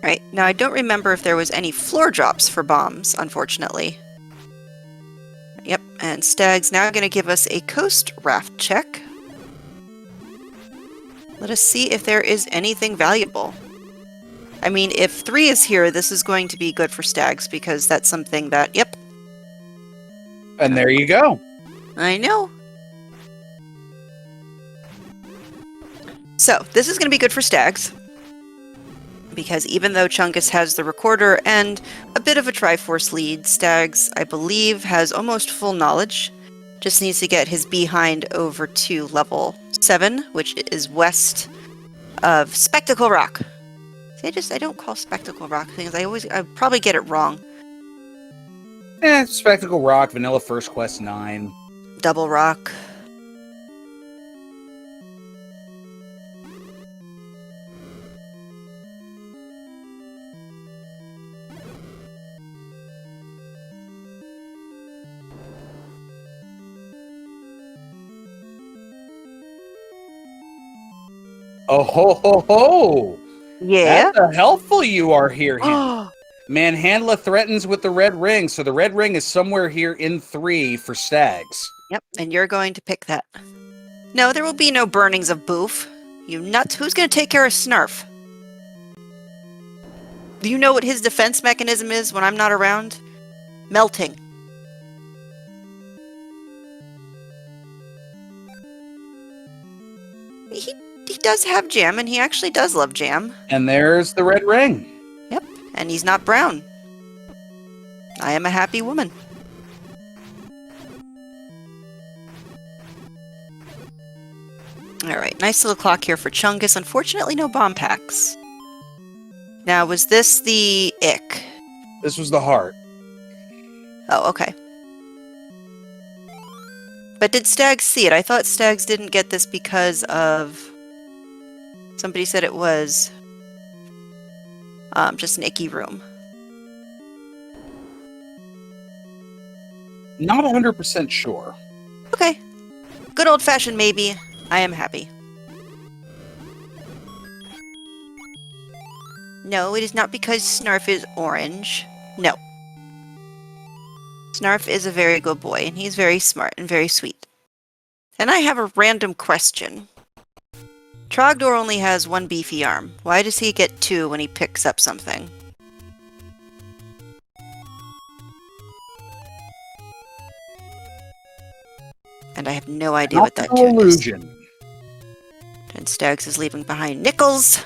S2: Right, now I don't remember if there was any floor drops for bombs, unfortunately. Yep, and Stag's now going to give us a coast raft check. Let us see if there is anything valuable. I mean, if 3 is here, this is going to be good for Stags, because that's something that, yep.
S1: And there you go.
S2: I know. So, this is going to be good for Stags. Because even though Chungus has the recorder and a bit of a Triforce lead, Stags, I believe, has almost full knowledge. Just needs to get his behind over to level 7, which is west of Spectacle Rock. See, I don't call Spectacle Rock things. I probably get it wrong.
S1: Spectacle Rock, Vanilla First Quest 9.
S2: Double Rock.
S1: Oh ho ho ho!
S2: Yeah.
S1: That's how helpful you are here. Manhandla threatens with the red ring, so the red ring is somewhere here in 3 for Stags.
S2: Yep, and you're going to pick that. No, there will be no burnings of Boof. You nuts. Who's going to take care of Snarf? Do you know what his defense mechanism is when I'm not around? Melting. He does have jam, and he actually does love jam.
S1: And there's the red ring.
S2: Yep. And he's not brown. I am a happy woman. Alright, nice little clock here for Chungus. Unfortunately, no bomb packs. Now, was this the ick?
S1: This was the heart.
S2: Oh, okay. But did Stags see it? I thought Stags didn't get this because of... Somebody said it was just an icky room.
S1: Not 100% sure.
S2: Okay. Good old-fashioned maybe. I am happy. No, it is not because Snarf is orange. No. Snarf is a very good boy, and he's very smart and very sweet. And I have a random question. Trogdor only has one beefy arm. Why does he get two when he picks up something? And I have no idea what that tune is.
S1: Illusion.
S2: And Stags is leaving behind nickels.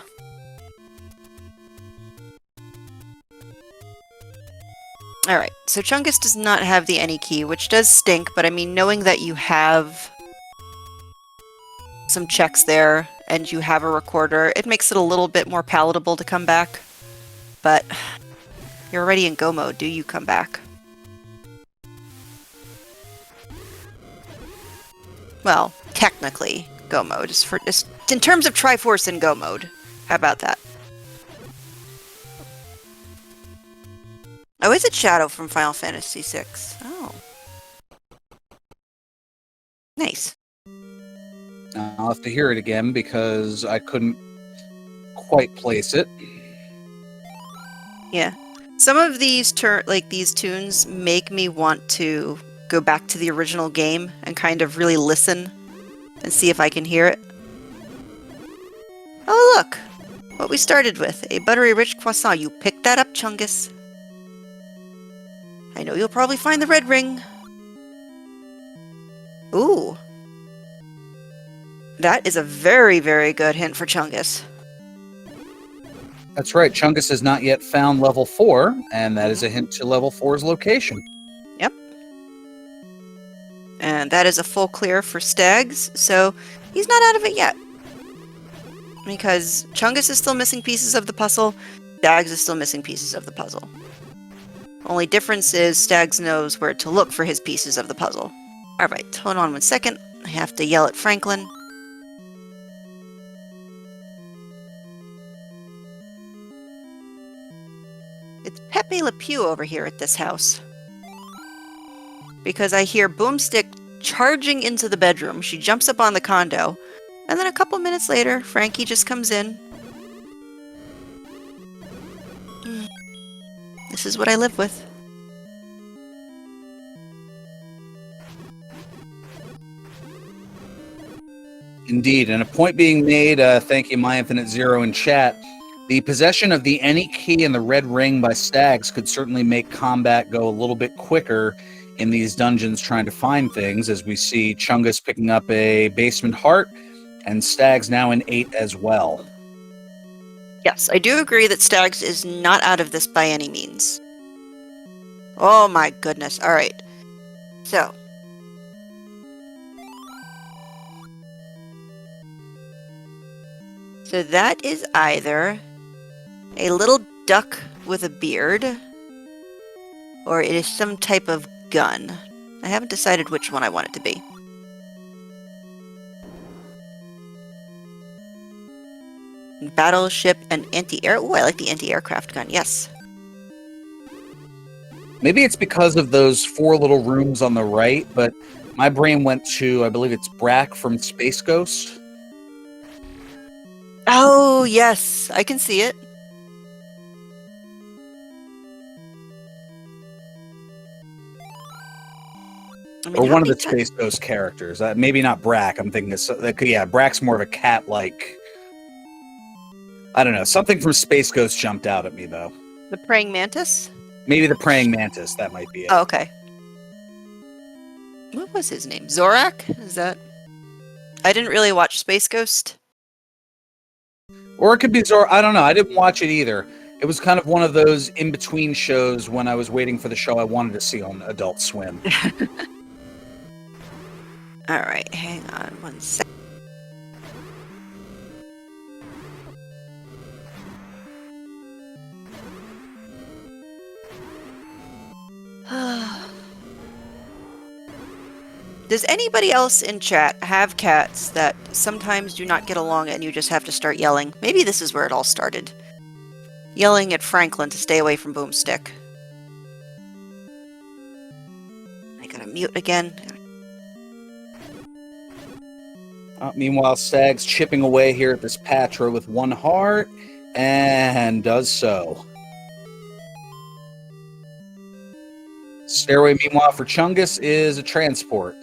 S2: Alright, so Chungus does not have the any key, which does stink, but I mean, knowing that you have some checks there and you have a recorder, it makes it a little bit more palatable to come back. But you're already in go mode, do you come back? Well, technically, go mode is for just in terms of Triforce and go mode. How about that? Oh, is it Shadow from Final Fantasy VI? Oh. Nice.
S1: I'll have to hear it again because I couldn't quite place it.
S2: Yeah. Some of these these tunes make me want to go back to the original game and kind of really listen and see if I can hear it. Oh, look! What we started with, a buttery rich croissant. You picked that up, Chungus. I know you'll probably find the red ring. Ooh. That is a very, very good hint for Chungus.
S1: That's right. Chungus has not yet found level 4, and that is a hint to level 4's location.
S2: Yep. And that is a full clear for Stags, so he's not out of it yet. Because Chungus is still missing pieces of the puzzle, Stags is still missing pieces of the puzzle. Only difference is Stags knows where to look for his pieces of the puzzle. Alright, hold on 1 second. I have to yell at Franklin. It's Pepe Le Pew over here at this house. Because I hear Boomstick charging into the bedroom. She jumps up on the condo. And then a couple minutes later, Frankie just comes in. This is what I live with.
S1: Indeed, and a point being made, thank you, My Infinite Zero in chat. The possession of the any key and the red ring by Stags could certainly make combat go a little bit quicker in these dungeons trying to find things, as we see Chungus picking up a basement heart, and Stags now in 8 as well.
S2: Yes, I do agree that Stags is not out of this by any means. Oh my goodness. Alright. So. So that is either a little duck with a beard, or it is some type of gun. I haven't decided which one I want it to be. Battleship and anti-air. Oh, I like the anti-aircraft gun. Yes.
S1: Maybe it's because of those 4 little rooms on the right, but my brain went to, I believe it's Brack from Space Ghost.
S2: Oh, yes. I can see it. I mean,
S1: Or one of the Space Ghost characters. Maybe not Brack. I'm thinking, yeah, Brack's more of a cat-like. I don't know. Something from Space Ghost jumped out at me, though.
S2: The praying mantis?
S1: Maybe the praying mantis. That might be it.
S2: Oh, okay. What was his name? Zorak? Is that... I didn't really watch Space Ghost.
S1: Or it could be Zor. I don't know. I didn't watch it either. It was kind of one of those in-between shows when I was waiting for the show I wanted to see on Adult Swim.
S2: All right, hang on one sec. Does anybody else in chat have cats that sometimes do not get along and you just have to start yelling? Maybe this is where it all started. Yelling at Franklin to stay away from Boomstick. I gotta mute again.
S1: Meanwhile, Stag's chipping away here at this Patra with 1 heart, and does so. Stairway, meanwhile, for Chungus is a transport.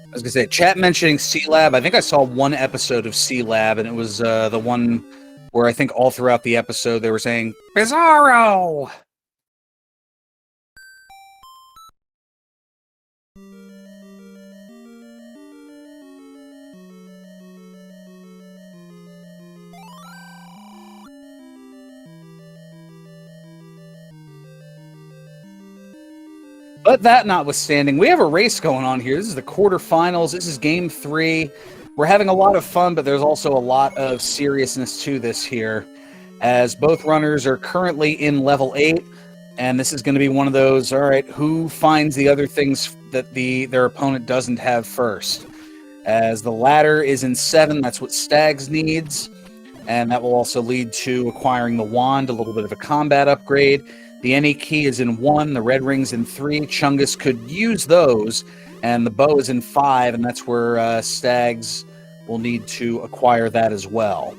S1: I was going to say, chat mentioning C-Lab. I think I saw one episode of C-Lab, and it was the one where I think all throughout the episode they were saying, Bizarro! But that notwithstanding, we have a race going on here. This is the quarterfinals. This is game 3. We're having a lot of fun, but there's also a lot of seriousness to this here, as both runners are currently in level 8, and this is going to be one of those, all right, who finds the other things that their opponent doesn't have first? As the ladder is in 7, that's what Stags needs, and that will also lead to acquiring the wand, a little bit of a combat upgrade. The NE key is in 1, the red ring's in 3. Chungus could use those, and the bow is in 5, and that's where Stags will need to acquire that as well.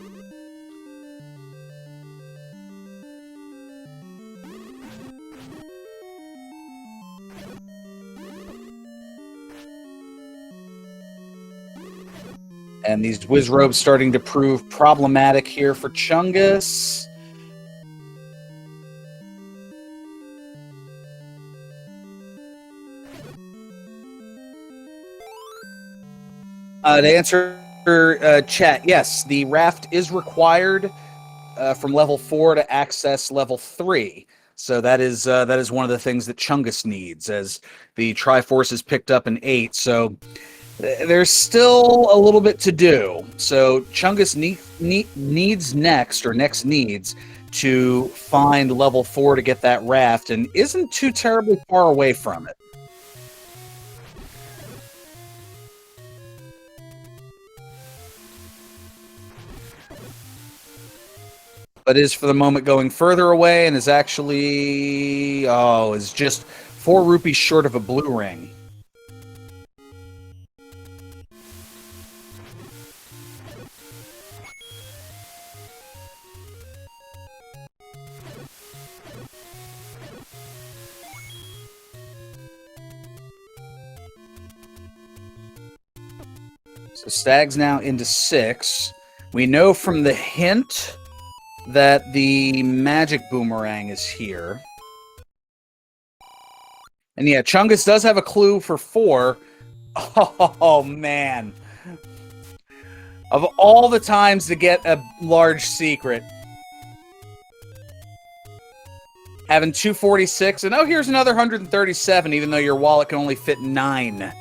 S1: And these whiz robes starting to prove problematic here for Chungus. To answer chat, yes, the raft is required from level 4 to access level 3. So that is one of the things that Chungus needs, as the Triforce is picked up in 8. So there's still a little bit to do. So Chungus needs to find level 4 to get that raft, and isn't too terribly far away from it. But is for the moment going further away, and is actually is just 4 rupees short of a blue ring. So Stag's now into 6. We know from the hint that the magic boomerang is here. And yeah, Chungus does have a clue for 4. Oh, man. Of all the times to get a large secret, having 246, and here's another 137, even though your wallet can only fit 9.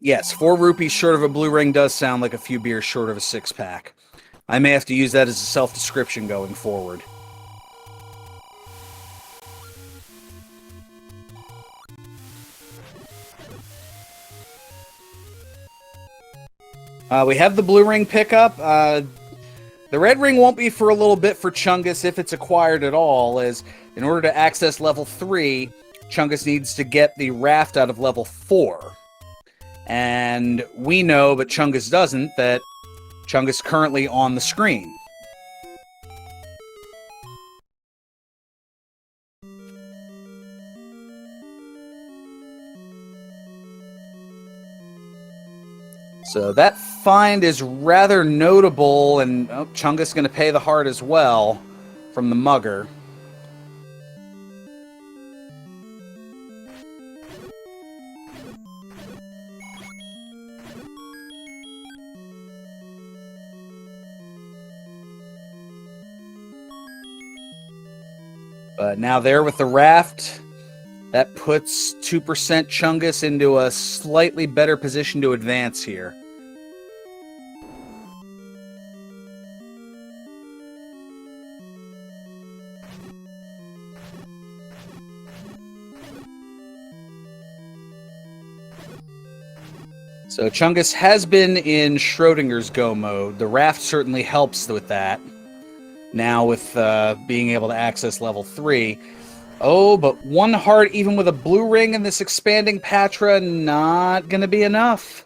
S1: Yes, 4 rupees short of a blue ring does sound like a few beers short of a 6-pack. I may have to use that as a self-description going forward. We have the blue ring pickup. The red ring won't be for a little bit for Chungus if it's acquired at all, as in order to access level 3, Chungus needs to get the raft out of level 4. And we know, but Chungus doesn't, that Chungus is currently on the screen. So that find is rather notable, and Chungus is going to pay the heart as well from the mugger. But now there with the raft, that puts 2% Chungus into a slightly better position to advance here. So Chungus has been in Schrodinger's go mode. The raft certainly helps with that. Now with being able to access level 3. Oh, but 1 heart even with a blue ring in this expanding Patra, not going to be enough.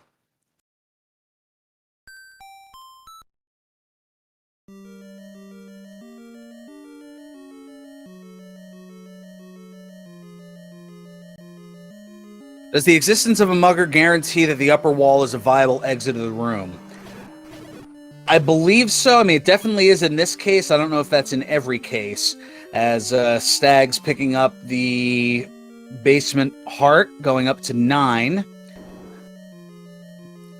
S1: Does the existence of a mugger guarantee that the upper wall is a viable exit of the room? I believe so. I mean, it definitely is in this case. I don't know if that's in every case, as Stag's picking up the basement heart, going up to 9.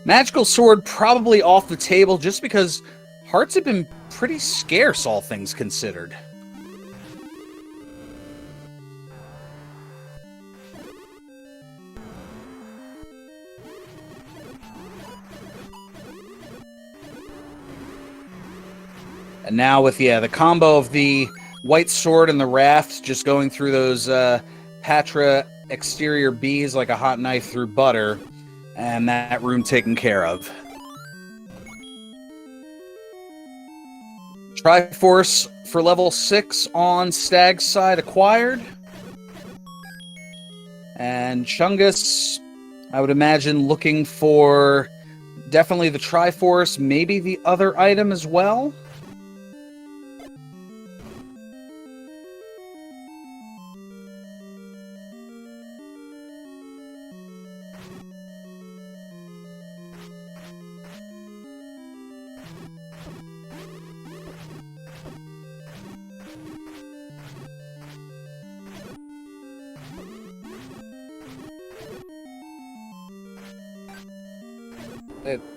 S1: Magical sword probably off the table just because hearts have been pretty scarce, all things considered. And now with, the combo of the white sword and the raft just going through those Patra exterior bees like a hot knife through butter, and that room taken care of. Triforce for level 6 on Stag's side acquired. And Chungus, I would imagine, looking for definitely the Triforce, maybe the other item as well.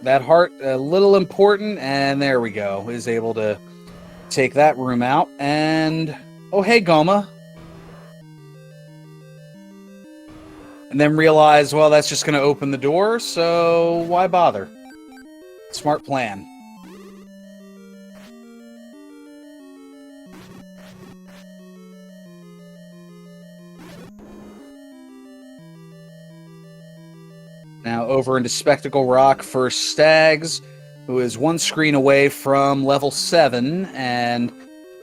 S1: That heart, a little important, and there we go. Is able to take that room out, and oh, hey, Goma. And then realize, well, that's just going to open the door, so why bother? Smart plan. Now over into Spectacle Rock for Stags, who is 1 screen away from level 7, and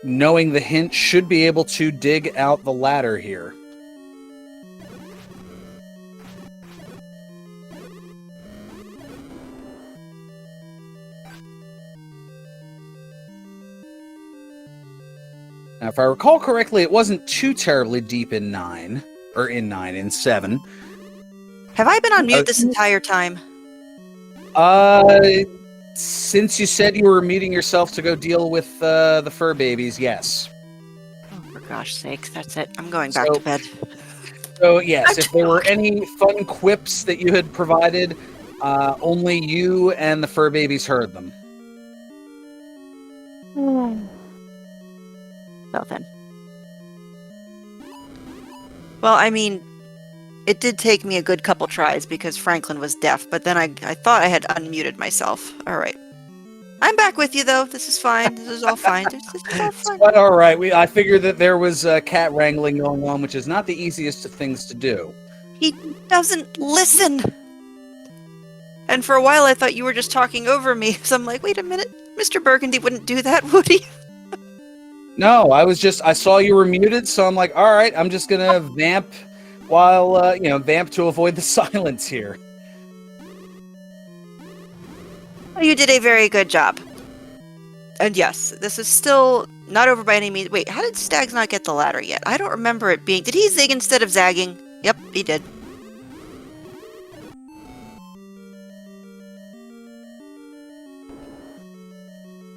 S1: knowing the hint should be able to dig out the ladder here. Now, if I recall correctly, it wasn't too terribly deep in in 7.
S2: Have I been on mute this entire time?
S1: Since you said you were muting yourself to go deal with the fur babies, yes.
S2: Oh, for gosh sakes, that's it. I'm going back to bed.
S1: So, yes, if there were any fun quips that you had provided, only you and the fur babies heard them.
S2: Well then. Well, I mean, it did take me a good couple tries because Franklin was deaf, but then I thought I had unmuted myself. All right. I'm back with you, though. This is fine. This is all fine. This is all fine.
S1: But all right. I figured that there was cat wrangling going on, which is not the easiest of things to do.
S2: He doesn't listen. And for a while I thought you were just talking over me, so I'm like, wait a minute, Mr. Burgundy wouldn't do that, would he?
S1: No, I saw you were muted, so I'm like, all right, I'm just gonna vamp while, vamp to avoid the silence here.
S2: You did a very good job. And yes, this is still not over by any means. Wait, how did Stags not get the ladder yet? I don't remember it being... Did he zig instead of zagging? Yep, he did.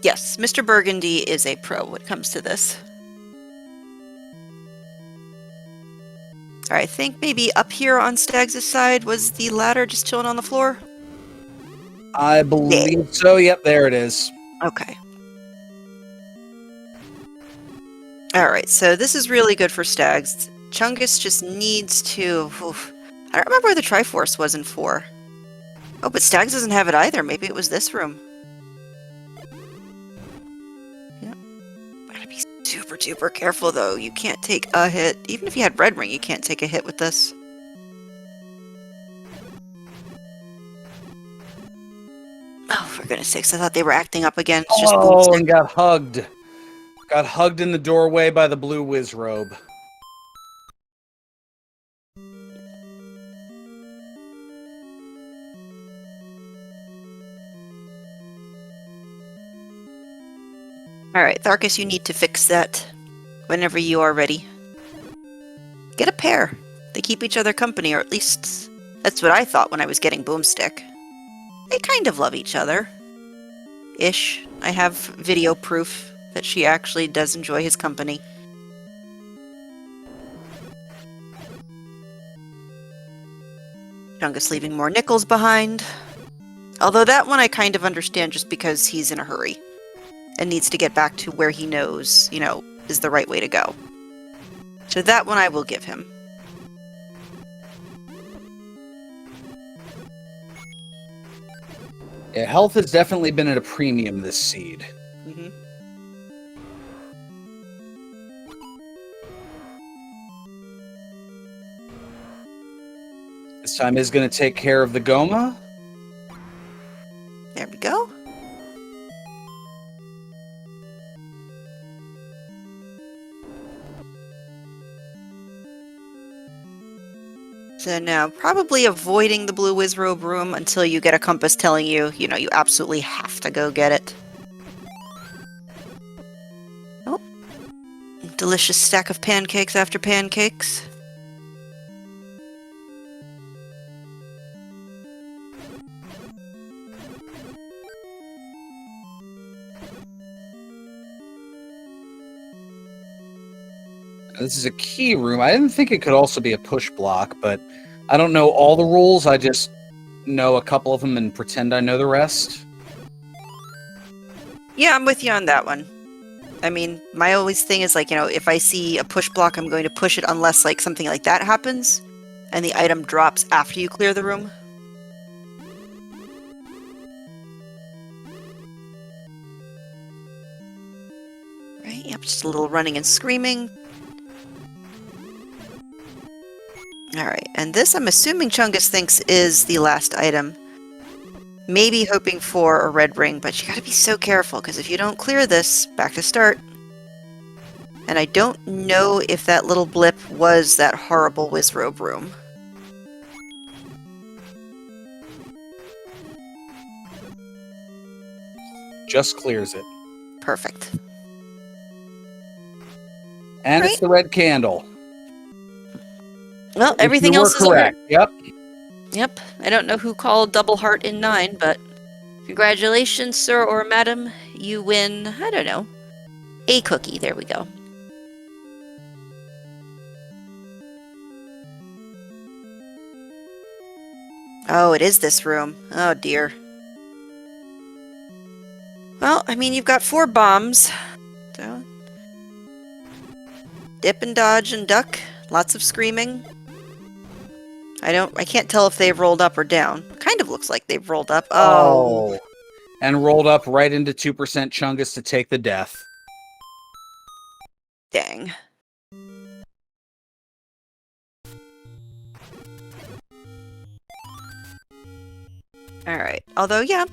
S2: Yes, Mr. Burgundy is a pro when it comes to this. Alright, I think maybe up here on Stags' side was the ladder just chilling on the floor?
S1: I believe so. Yep, there it is.
S2: Okay. Alright, so this is really good for Stags. Chungus just needs to... Oof. I don't remember where the Triforce was in 4. Oh, but Stags doesn't have it either. Maybe it was this room. Yep. Gotta be super duper careful, though. You can't take a hit. Even if you had Red Ring, you can't take a hit with this. Oh, for goodness sakes, I thought they were acting up again. It's just boomstick.
S1: And got hugged. Got hugged in the doorway by the blue whiz robe.
S2: Alright, Tharkus, you need to fix that whenever you are ready. Get a pair. They keep each other company, or at least that's what I thought when I was getting Boomstick. They kind of love each other. Ish. I have video proof that she actually does enjoy his company. Chungus leaving more nickels behind. Although that one I kind of understand just because he's in a hurry. And needs to get back to where he knows, is the right way to go. So that one I will give him.
S1: Yeah, health has definitely been at a premium this seed.
S2: Mm-hmm.
S1: This time is going to take care of the Goma.
S2: There we go. So now, probably avoiding the blue Wizrobe room until you get a compass telling you, you absolutely have to go get it. Oh. Delicious stack of pancakes after pancakes.
S1: This is a key room. I didn't think it could also be a push block, but I don't know all the rules. I just know a couple of them and pretend I know the rest.
S2: Yeah, I'm with you on that one. I mean, my always thing is if I see a push block, I'm going to push it unless something like that happens and the item drops after you clear the room. Right, yep, just a little running and screaming. Alright, and this I'm assuming Chungus thinks is the last item. Maybe hoping for a red ring, but you gotta be so careful, because if you don't clear this, back to start. And I don't know if that little blip was that horrible Wizrobe room.
S1: Just clears it.
S2: Perfect.
S1: And
S2: Right.
S1: It's the red candle.
S2: Well, everything
S1: You were
S2: else is
S1: correct. Yep.
S2: Yep. I don't know who called double heart in 9, but congratulations, sir or madam. You win, I don't know, a cookie. There we go. Oh, it is this room. Oh, dear. Well, I mean, you've got 4 bombs. So, dip and dodge and duck. Lots of screaming. I can't tell if they've rolled up or down. Kind of looks like they've rolled up. Oh.
S1: And rolled up right into 2% Chungus to take the death.
S2: Dang. Alright. Although, yeah,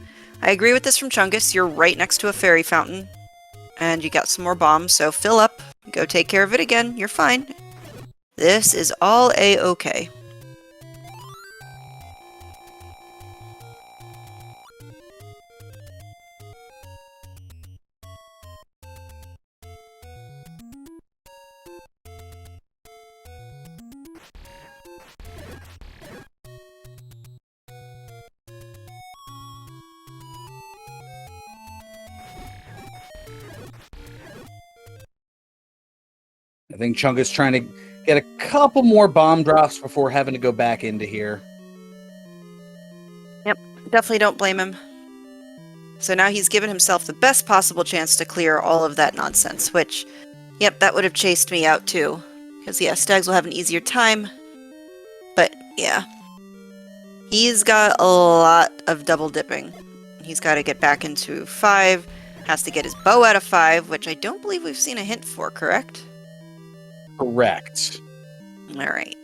S2: I agree with this from Chungus. You're right next to a fairy fountain. And you got some more bombs, so fill up. Go take care of it again. You're fine. This is all A-okay.
S1: I think Chungus trying to get a couple more bomb drops before having to go back into here.
S2: Yep, definitely don't blame him. So now he's given himself the best possible chance to clear all of that nonsense, which, yep, that would have chased me out too. Because, yeah, Stags will have an easier time. But, yeah. He's got a lot of double dipping. He's got to get back into 5, has to get his bow out of 5, which I don't believe we've seen a hint for, correct?
S1: Correct.
S2: Alright.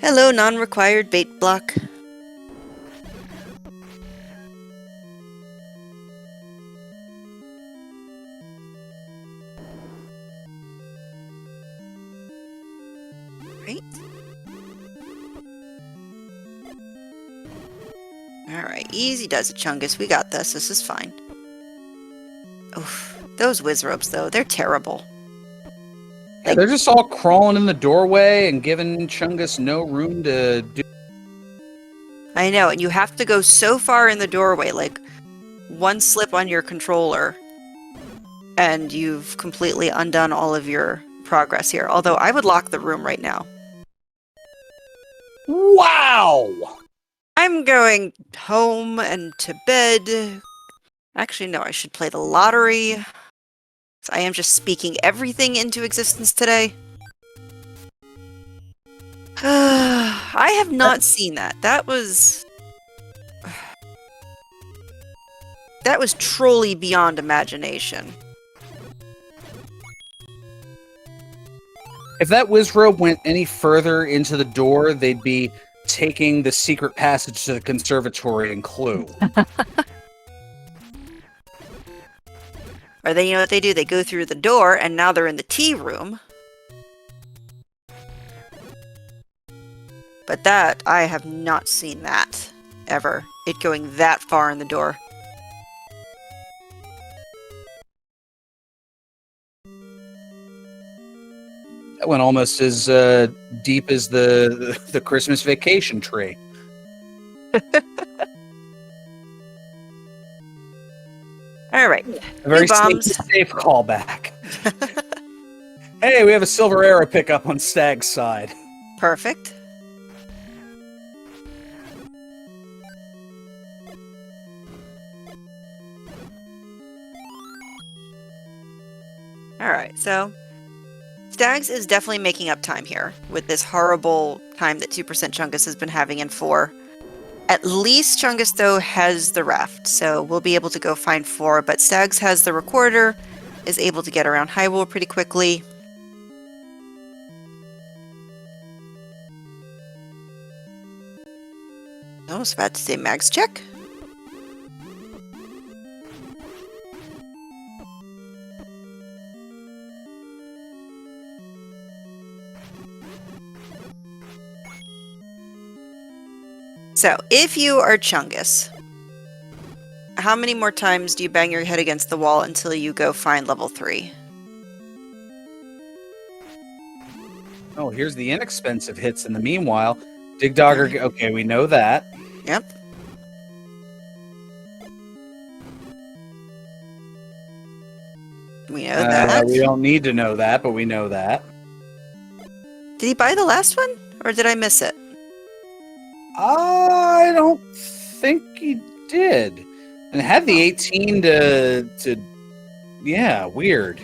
S2: Hello, non-required bait block. Right. Alright, easy does it, Chungus. We got this. This is fine. Oof. Those Wizrobes, though, they're terrible.
S1: Yeah, they're just all crawling in the doorway and giving Chungus no room to do.
S2: I know, and you have to go so far in the doorway, like one slip on your controller, and you've completely undone all of your progress here. Although I would lock the room right now.
S1: Wow!
S2: I'm going home and to bed. Actually, no, I should play the lottery. I am just speaking everything into existence today. I have not seen that. That was truly beyond imagination.
S1: If that Wizrobe went any further into the door, they'd be taking the secret passage to the conservatory and Clue.
S2: Or then, you know what they do? They go through the door, and now they're in the tea room. But that, I have not seen that, ever. It going that far in the door.
S1: That went almost as deep as the Christmas vacation tree.
S2: All right.
S1: A very
S2: bombs.
S1: safe callback. Hey, we have a silver arrow pickup on Stag's side.
S2: Perfect. Alright, so Stags is definitely making up time here with this horrible time that 2% Chungus has been having in 4. At least Chungus, though, has the raft, so we'll be able to go find 4, but Stags has the recorder, is able to get around Hyrule pretty quickly. I was about to say Mag's check. So, if you are Chungus, how many more times do you bang your head against the wall until you go find level 3?
S1: Oh, here's the inexpensive hits in the meanwhile. Dig Dogger, okay, we know that.
S2: Yep. We know that.
S1: We don't need to know that, but we know that.
S2: Did he buy the last one? Or did I miss it?
S1: I don't think he did. And it had the 18 to yeah, weird.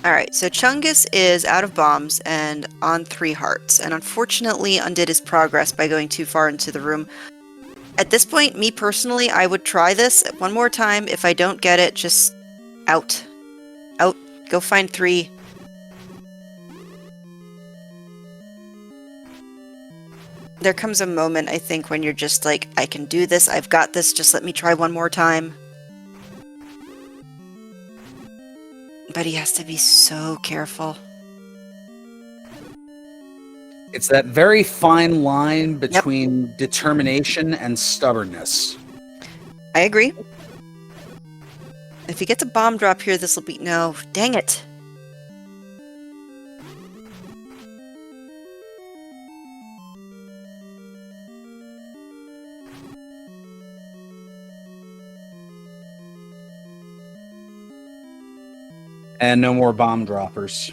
S2: Alright, so Chungus is out of bombs and on 3 hearts, and unfortunately undid his progress by going too far into the room. At this point, me personally, I would try this one more time. If I don't get it, just out. Out. Go find 3. there comes a moment, I think, when you're just like, I can do this, I've got this, just let me try one more time. But he has to be so careful.
S1: It's that very fine line between determination and stubbornness.
S2: I agree. If he gets a bomb drop here, this will be... No, dang it.
S1: And no more bomb droppers.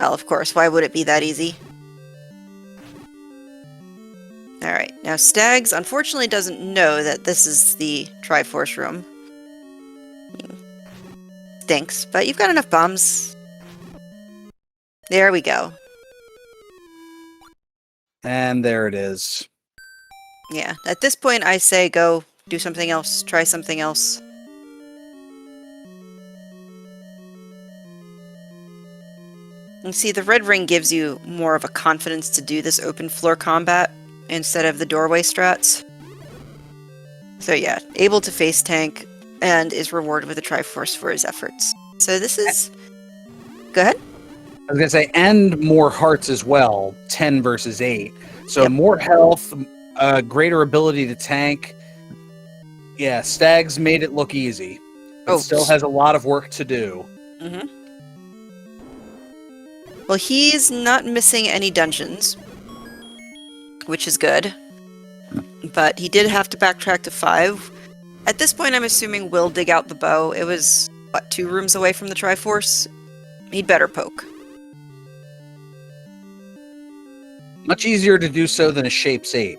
S2: Well, of course, why would it be that easy? Alright, now Stags unfortunately doesn't know that this is the Triforce room. Stinks, but you've got enough bombs. There we go.
S1: And there it is.
S2: Yeah, at this point I say go do something else, try something else. You see, the red ring gives you more of a confidence to do this open floor combat instead of the doorway strats. So yeah, able to face tank and is rewarded with a Triforce for his efforts. So this is... Go ahead.
S1: I was going to say, and more hearts as well, 10 versus 8. So
S2: Yep.
S1: more health, greater ability to tank. Yeah, Stags made it look easy. But still has a lot of work to do.
S2: Mm-hmm. Well, he's not missing any dungeons, which is good. But he did have to backtrack to 5. At this point, I'm assuming we'll dig out the bow. It was, what, 2 rooms away from the Triforce? He'd better poke.
S1: Much easier to do so than a Shapes 8.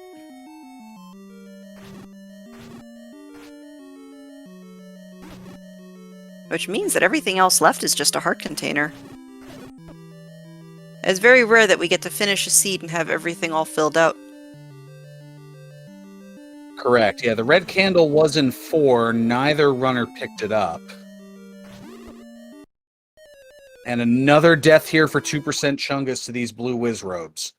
S2: Which means that everything else left is just a heart container. It's very rare that we get to finish a seed and have everything all filled out.
S1: Correct. Yeah, the red candle was in 4. Neither runner picked it up. And another death here for 2% Chungus to these blue whiz robes.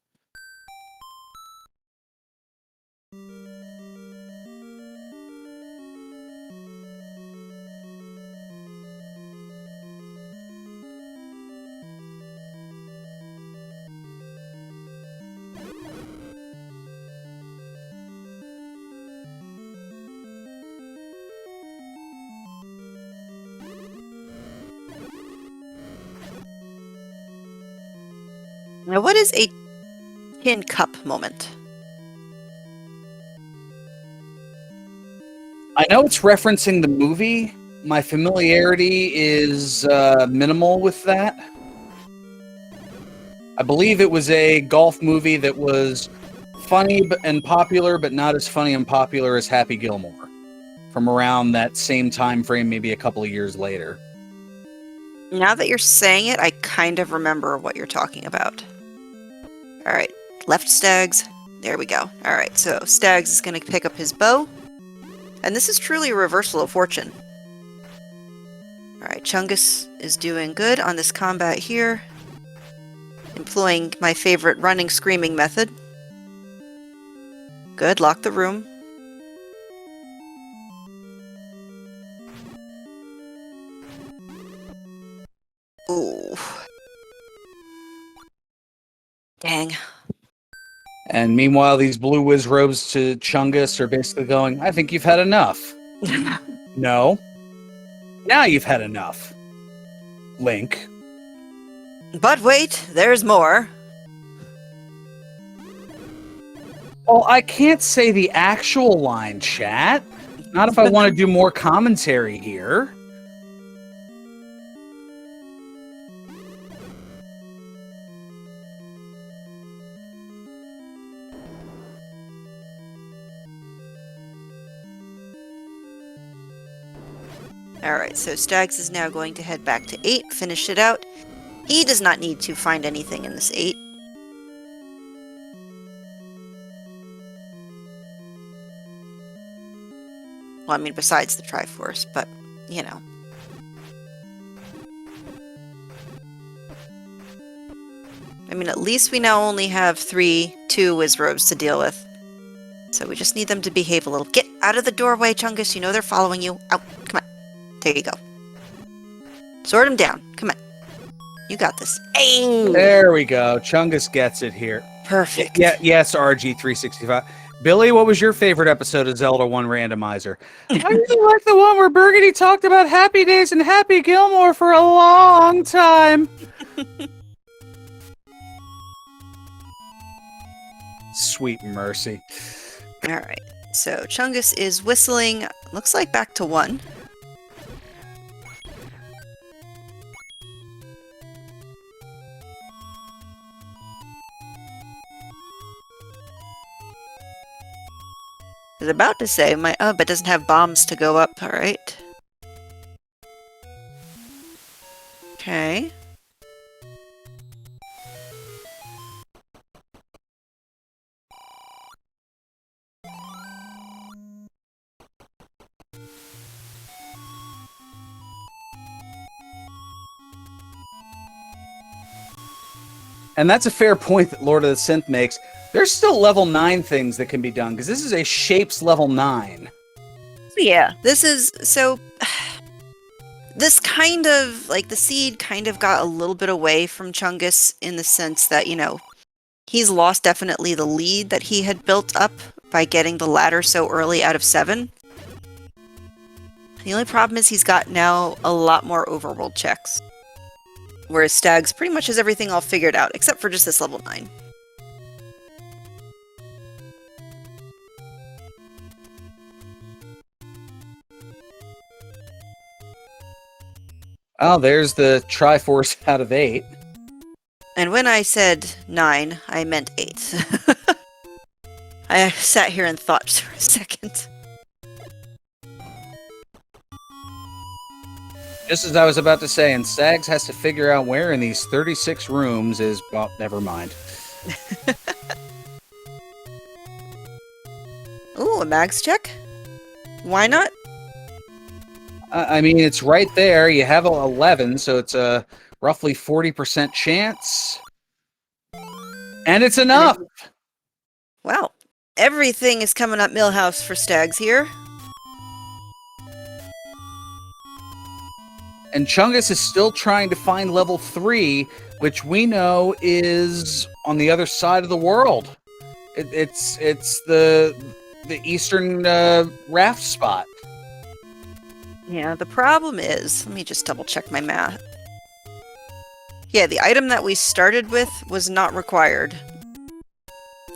S2: Now, what is a tin cup moment?
S1: I know it's referencing the movie. My familiarity is minimal with that. I believe it was a golf movie that was funny and popular, but not as funny and popular as Happy Gilmore. From around that same time frame, maybe a couple of years later.
S2: Now that you're saying it, I kind of remember what you're talking about. Alright, left Stags. There we go. Alright, so Stags is going to pick up his bow. And this is truly a reversal of fortune. Alright, Chungus is doing good on this combat here. Employing my favorite running screaming method. Good, lock the room. Ooh. Dang.
S1: And meanwhile, these blue whiz robes to Chungus are basically going, I think you've had enough. No. Now you've had enough. Link.
S2: But wait, there's more.
S1: Well, I can't say the actual line, chat. Not if I want to do more commentary here.
S2: Alright, so Stags is now going to head back to 8, finish it out. He does not need to find anything in this 8. Well, I mean, besides the Triforce, but, you know. I mean, at least we now only have 3 2 Wizrobes to deal with. So we just need them to behave a little. Get out of the doorway, Chungus. You know they're following you. Out. Come on. There you go. Sort them down. Come on. You got this. Hey!
S1: There we go. Chungus gets it here.
S2: Perfect.
S1: Yeah, yes, RG365. Billy, what was your favorite episode of Zelda 1 Randomizer? I really like the one where Burgundy talked about Happy Days and Happy Gilmore for a long time. Sweet mercy.
S2: All right. So Chungus is whistling. Looks like back to 1. I was about to say but doesn't have bombs to go up. All right. Okay.
S1: And that's a fair point that Lord of the Synth makes. There's still level 9 things that can be done, because this is a shapes level 9.
S2: Yeah. This is so. This kind of like the seed kind of got a little bit away from Chungus in the sense that, you know, he's lost definitely the lead that he had built up by getting the ladder so early out of 7. The only problem is he's got now a lot more overworld checks. Whereas Stags pretty much has everything all figured out, except for just this level 9.
S1: Oh, there's the Triforce out of 8.
S2: And when I said 9, I meant 8. I sat here and thought for a second.
S1: Just as I was about to say, and Stags has to figure out where in these 36 rooms is... Well, never mind.
S2: Ooh, a mags check? Why not?
S1: I mean, it's right there. You have 11, so it's a roughly 40% chance. And it's enough!
S2: Wow. Everything is coming up Millhouse for Stags here.
S1: And Chungus is still trying to find level 3, which we know is on the other side of the world. It's the eastern raft spot.
S2: Yeah, the problem is, let me just double check my math. Yeah, the item that we started with was not required.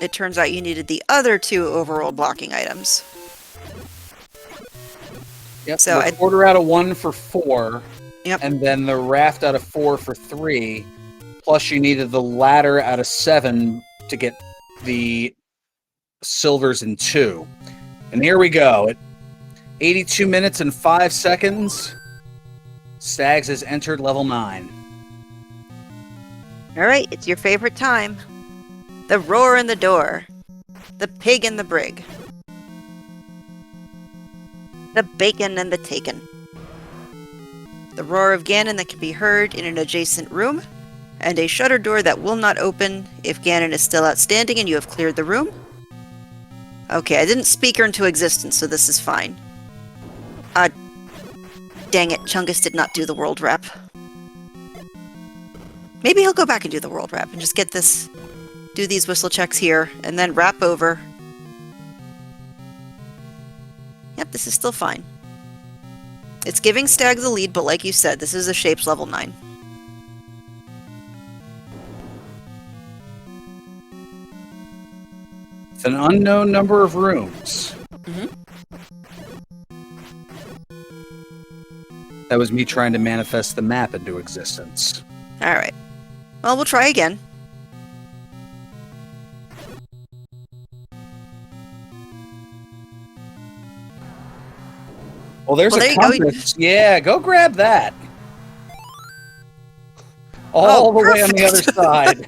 S2: It turns out you needed the other 2 overworld blocking items.
S1: Yep,
S2: So
S1: the quarter out of 1 for 4.
S2: Yep.
S1: And then the raft out of 4 for 3. Plus you needed the ladder out of 7 to get the silvers in 2. And here we go. At 82 minutes and 5 seconds, Stags has entered level 9.
S2: Alright, it's your favorite time. The roar in the door. The pig in the brig. The bacon and the taken. The roar of Ganon that can be heard in an adjacent room, and a shutter door that will not open if Ganon is still outstanding and you have cleared the room. Okay, I didn't speak her into existence, so this is fine. Dang it, Chungus did not do the world wrap. Maybe he'll go back and do the world wrap and just get this, do these whistle checks here, and then wrap over. Yep, this is still fine. It's giving Stag the lead, but like you said, this is a shapes level 9.
S1: It's an unknown number of rooms.
S2: Mm-hmm.
S1: That was me trying to manifest the map into existence.
S2: Alright. Well, we'll try again.
S1: Well, there's
S2: Well,
S1: a
S2: there you go.
S1: compass. Yeah, go grab that. All the way on the other side.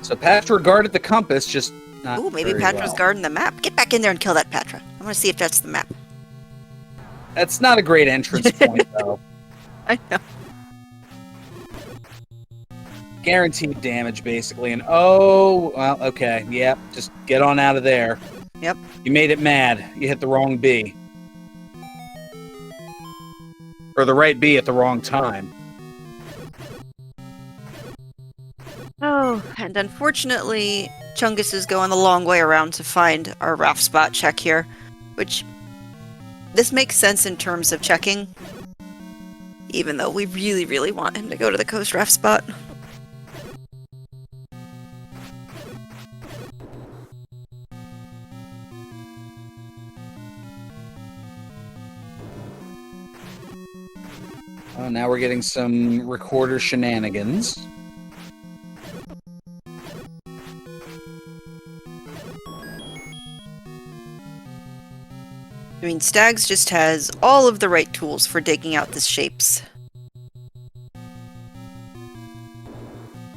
S1: So Patra guarded the compass, just not
S2: Ooh, maybe
S1: very
S2: Patra's
S1: well.
S2: guarding the map. Get back in there and kill that Patra. I want to see if that's the map.
S1: That's not a great entrance point, though.
S2: I know.
S1: Guaranteed damage, basically. And oh, well, okay. Yep, just get on out of there.
S2: Yep.
S1: You made it mad. You hit the wrong B. Or the right B at the wrong time.
S2: Oh, and unfortunately, Chungus is going the long way around to find our raft spot check here, which this makes sense in terms of checking, even though we really, really want him to go to the coast raft spot.
S1: Oh, now we're getting some recorder shenanigans.
S2: I mean, Stags just has all of the right tools for digging out the shapes.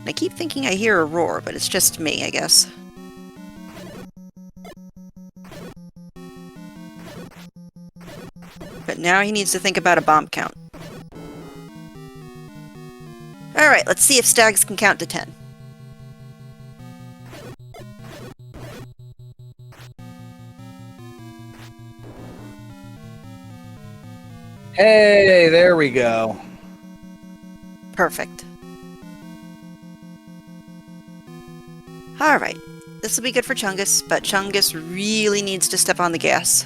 S2: I keep thinking I hear a roar, but it's just me, I guess. But now he needs to think about a bomb count. Alright, let's see if Stags can count to 10.
S1: Hey, there we go.
S2: Perfect. Alright, this will be good for Chungus, but Chungus really needs to step on the gas.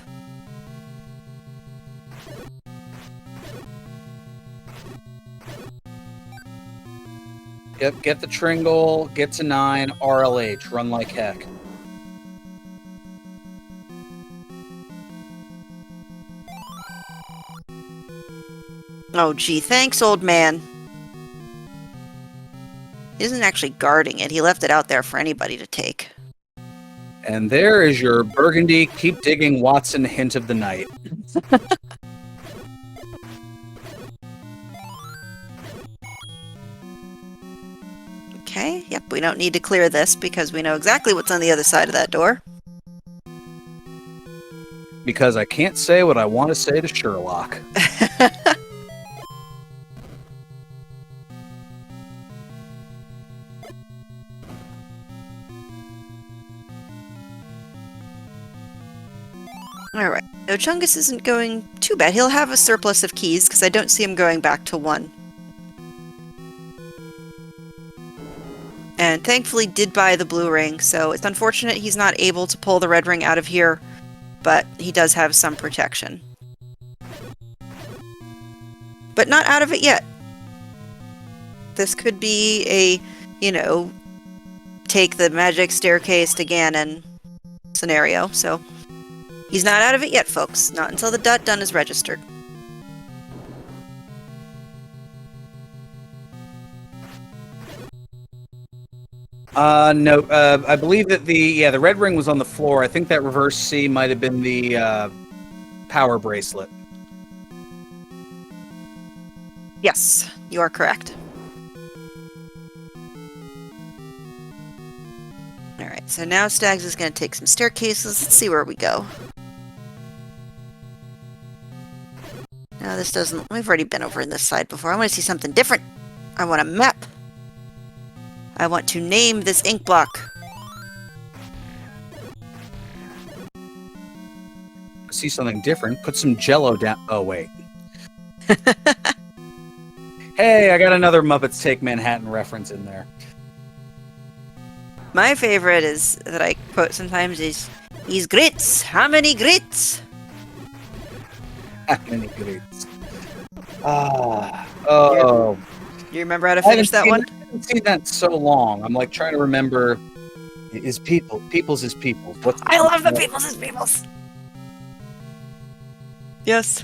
S1: Yep, get the Tringle, get to 9, RLH, run like heck.
S2: Oh gee, thanks, old man. He isn't actually guarding it, he left it out there for anybody to take.
S1: And there is your Burgundy Keep Digging Watson hint of the night.
S2: Okay, yep, we don't need to clear this because we know exactly what's on the other side of that door.
S1: Because I can't say what I want to say to Sherlock.
S2: Alright, no, Chungus isn't going too bad. He'll have a surplus of keys because I don't see him going back to 1. And thankfully did buy the blue ring, so it's unfortunate he's not able to pull the red ring out of here, but he does have some protection. But not out of it yet. This could be a, you know, take the magic staircase to Ganon scenario, so he's not out of it yet, folks. Not until the .done is registered.
S1: No, I believe that the red ring was on the floor. I think that reverse C might have been the power bracelet.
S2: Yes, you are correct. Alright, so now Stags is going to take some staircases. Let's see where we go. No, this doesn't... We've already been over in this side before. I want to see something different. I want a map. I want to name this ink block.
S1: See something different. Put some Jello down. Oh, wait. Hey, I got another Muppets Take Manhattan reference in there.
S2: My favorite is that I quote sometimes is, "He's grits. How many grits?"
S1: How many grits? Oh.
S2: You remember how to finish that one?
S1: I haven't seen that in so long. I'm like trying to remember. Is people's is people's. What's
S2: I love the people's is people's. Yes.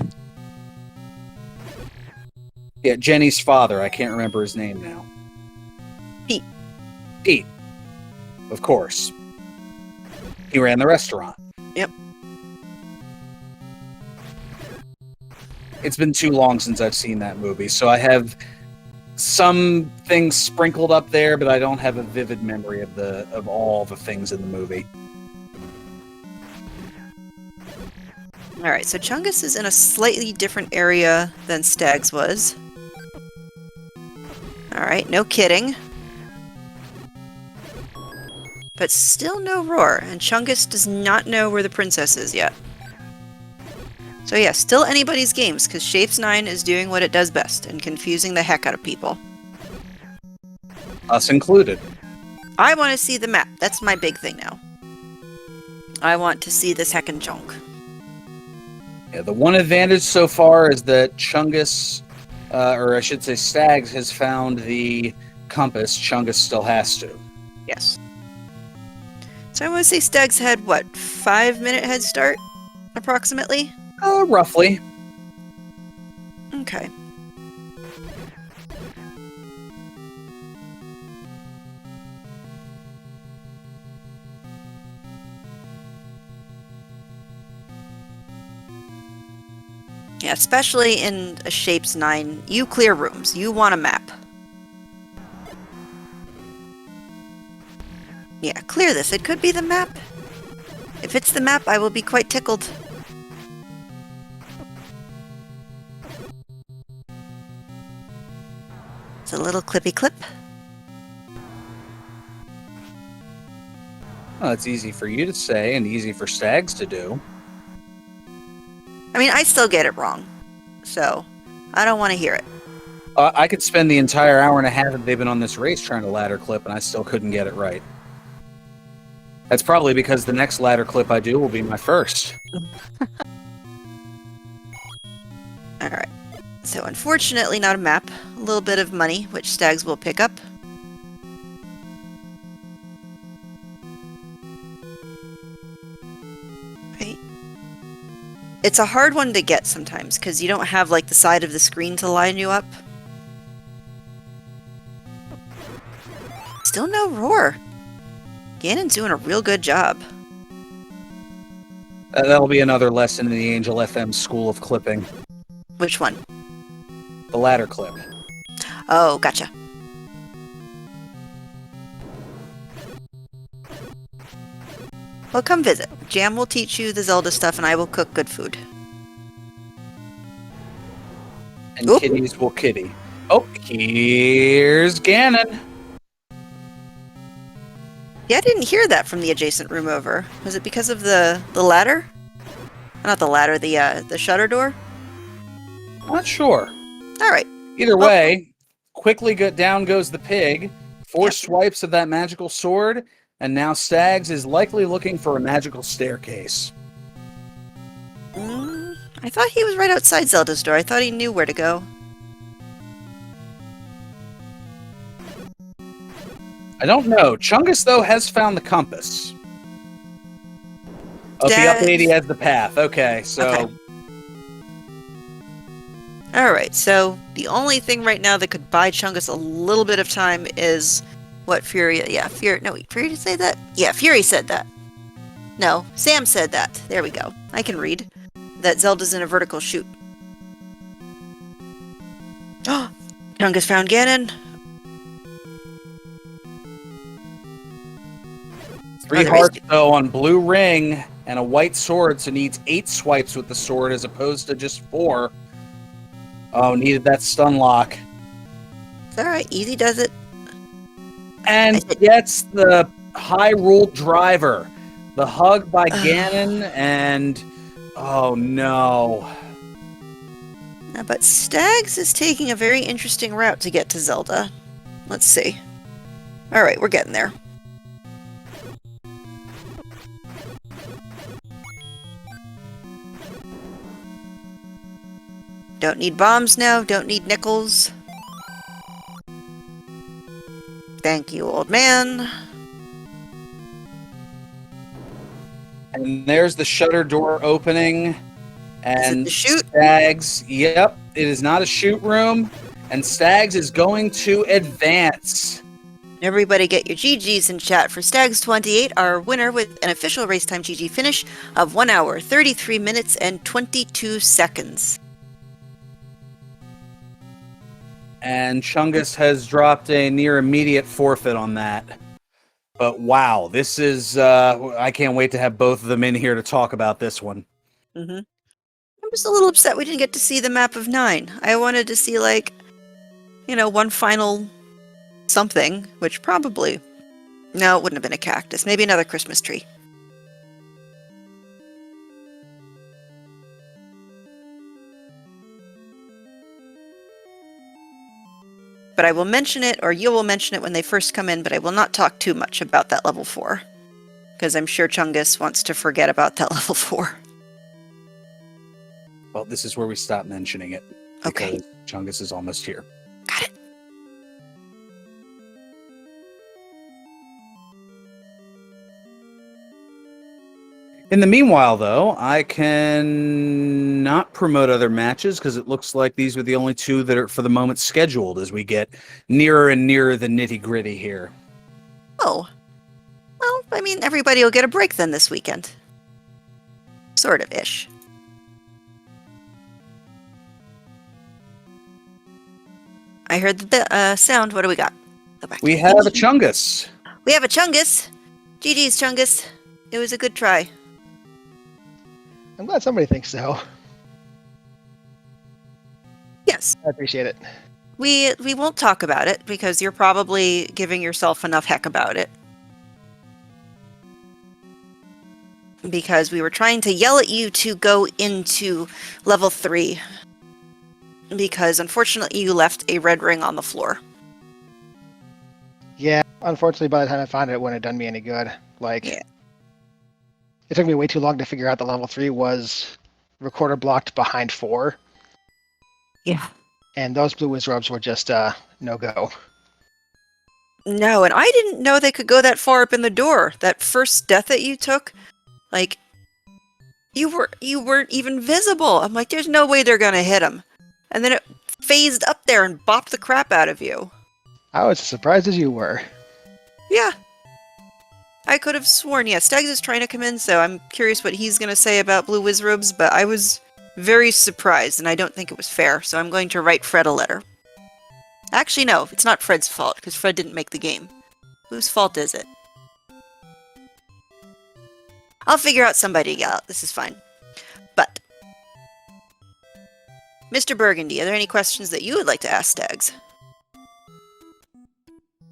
S1: Yeah, Jenny's father. I can't remember his name now. Pete. Of course. He ran the restaurant.
S2: Yep.
S1: It's been too long since I've seen that movie, so I have some things sprinkled up there, but I don't have a vivid memory of all the things in the movie.
S2: Alright, so Chungus is in a slightly different area than Stags was. Alright, no kidding. But still no roar, and Chungus does not know where the princess is yet. So yeah, still anybody's games, because Shapes9 is doing what it does best, and confusing the heck out of people.
S1: Us included.
S2: I want to see the map. That's my big thing now. I want to see this heckin' chunk.
S1: Yeah, the one advantage so far is that Chungus, or I should say Stags, has found the compass. Chungus still has to.
S2: Yes. So I want to say Stags had, what, 5-minute head start? Approximately?
S1: Roughly.
S2: Okay. Yeah, especially in a Shapes9, you clear rooms. You want a map. Yeah, clear this. It could be the map. If it's the map, I will be quite tickled. It's a little clippy clip.
S1: Well, it's easy for you to say and easy for Stags to do.
S2: I mean, I still get it wrong. So, I don't want to hear it.
S1: I could spend the entire hour and a half that they've been on this race trying to ladder clip, and I still couldn't get it right. That's probably because the next ladder clip I do will be my first.
S2: Alright. So, unfortunately, not a map. A little bit of money, which Stags will pick up. Right. It's a hard one to get sometimes, because you don't have, like, the side of the screen to line you up. Still no roar. Ganon's doing a real good job.
S1: That'll be another lesson in the Angel FM school of clipping.
S2: Which one?
S1: The ladder clip.
S2: Oh, gotcha. Well, come visit. Jam will teach you the Zelda stuff, and I will cook good food.
S1: And
S2: Oop.
S1: kitties will kitty. Oh, here's Ganon.
S2: Yeah, I didn't hear that from the adjacent room over. Was it because of the ladder? Not the ladder, the shutter door?
S1: Not sure.
S2: Alright.
S1: Either way, quickly down goes the pig. 4
S2: Yep.
S1: swipes of that magical sword, and now Stags is likely looking for a magical staircase.
S2: I thought he was right outside Zelda's door. I thought he knew where to go.
S1: I don't know. Chungus, though, has found the compass. Oh, the
S2: That-
S1: update, he has the path. Okay, so...
S2: Okay. Alright, so the only thing right now that could buy Chungus a little bit of time is what Fury... Yeah, Fury... No, wait, Fury did say that? Yeah, Fury said that. No, Sam said that. There we go. I can read. That Zelda's in a vertical shoot. Oh! Chungus found Ganon.
S1: 3
S2: there is-
S1: hearts, though, on blue ring and a white sword, so needs 8 swipes with the sword as opposed to just 4. Oh, needed that stun lock.
S2: It's alright, easy does it.
S1: And gets the Hyrule driver. The hug by Ganon, and... Oh, no.
S2: But Stags is taking a very interesting route to get to Zelda. Let's see. Alright, we're getting there. Don't need bombs now, don't need nickels. Thank you, old man.
S1: And there's the shutter door opening. And
S2: the chute?
S1: Stags, yep, it is not a shoot room. And Stags is going to advance.
S2: Everybody get your GGs in chat for Stags28, our winner with an official race time GG finish of 1 hour, 33 minutes, and 22 seconds.
S1: And Chungus has dropped a near immediate forfeit on that. But wow, this is, I can't wait to have both of them in here to talk about this one.
S2: Mm-hmm. just a little upset we didn't get to see the map of 9. I wanted to see, like, one final something, which probably... No, it wouldn't have been a cactus. Maybe another Christmas tree. But I will mention it, or you will mention it when they first come in, but I will not talk too much about that level 4. Because I'm sure Chungus wants to forget about that level 4.
S1: Well, this is where we stop mentioning it.
S2: Okay.
S1: Because Chungus is almost here.
S2: Got it.
S1: In the meanwhile, though, I can not promote other matches because it looks like these were the only 2 that are, for the moment, scheduled as we get nearer and nearer the nitty-gritty here.
S2: Oh. Well, I mean, everybody will get a break then this weekend. Sort of-ish. I heard the sound. What do we got? Go back.
S1: We have a Chungus.
S2: We have a Chungus. GG's, Chungus. It was a good try.
S3: I'm glad somebody thinks so.
S2: Yes.
S3: I appreciate it.
S2: We won't talk about it because you're probably giving yourself enough heck about it. Because we were trying to yell at you to go into level 3. Because unfortunately you left a red ring on the floor.
S3: Yeah, unfortunately by the time I found it, it wouldn't have done me any good. Like,
S2: Yeah.
S3: It took me way too long to figure out that level 3 was recorder blocked behind 4.
S2: Yeah.
S3: And those blue wizards were just no-go.
S2: No, and I didn't know they could go that far up in the door. That first death that you took, like, you weren't even visible. I'm like, there's no way they're gonna hit him. And then it phased up there and bopped the crap out of you.
S3: I was as surprised as you were.
S2: Yeah. I could have sworn, yeah, Stags is trying to come in, so I'm curious what he's going to say about Blue Wizrobes, but I was very surprised, and I don't think it was fair, so I'm going to write Fred a letter. Actually, no, it's not Fred's fault, because Fred didn't make the game. Whose fault is it? I'll figure out somebody to get out. This is fine. But, Mr. Burgundy, are there any questions that you would like to ask Stags?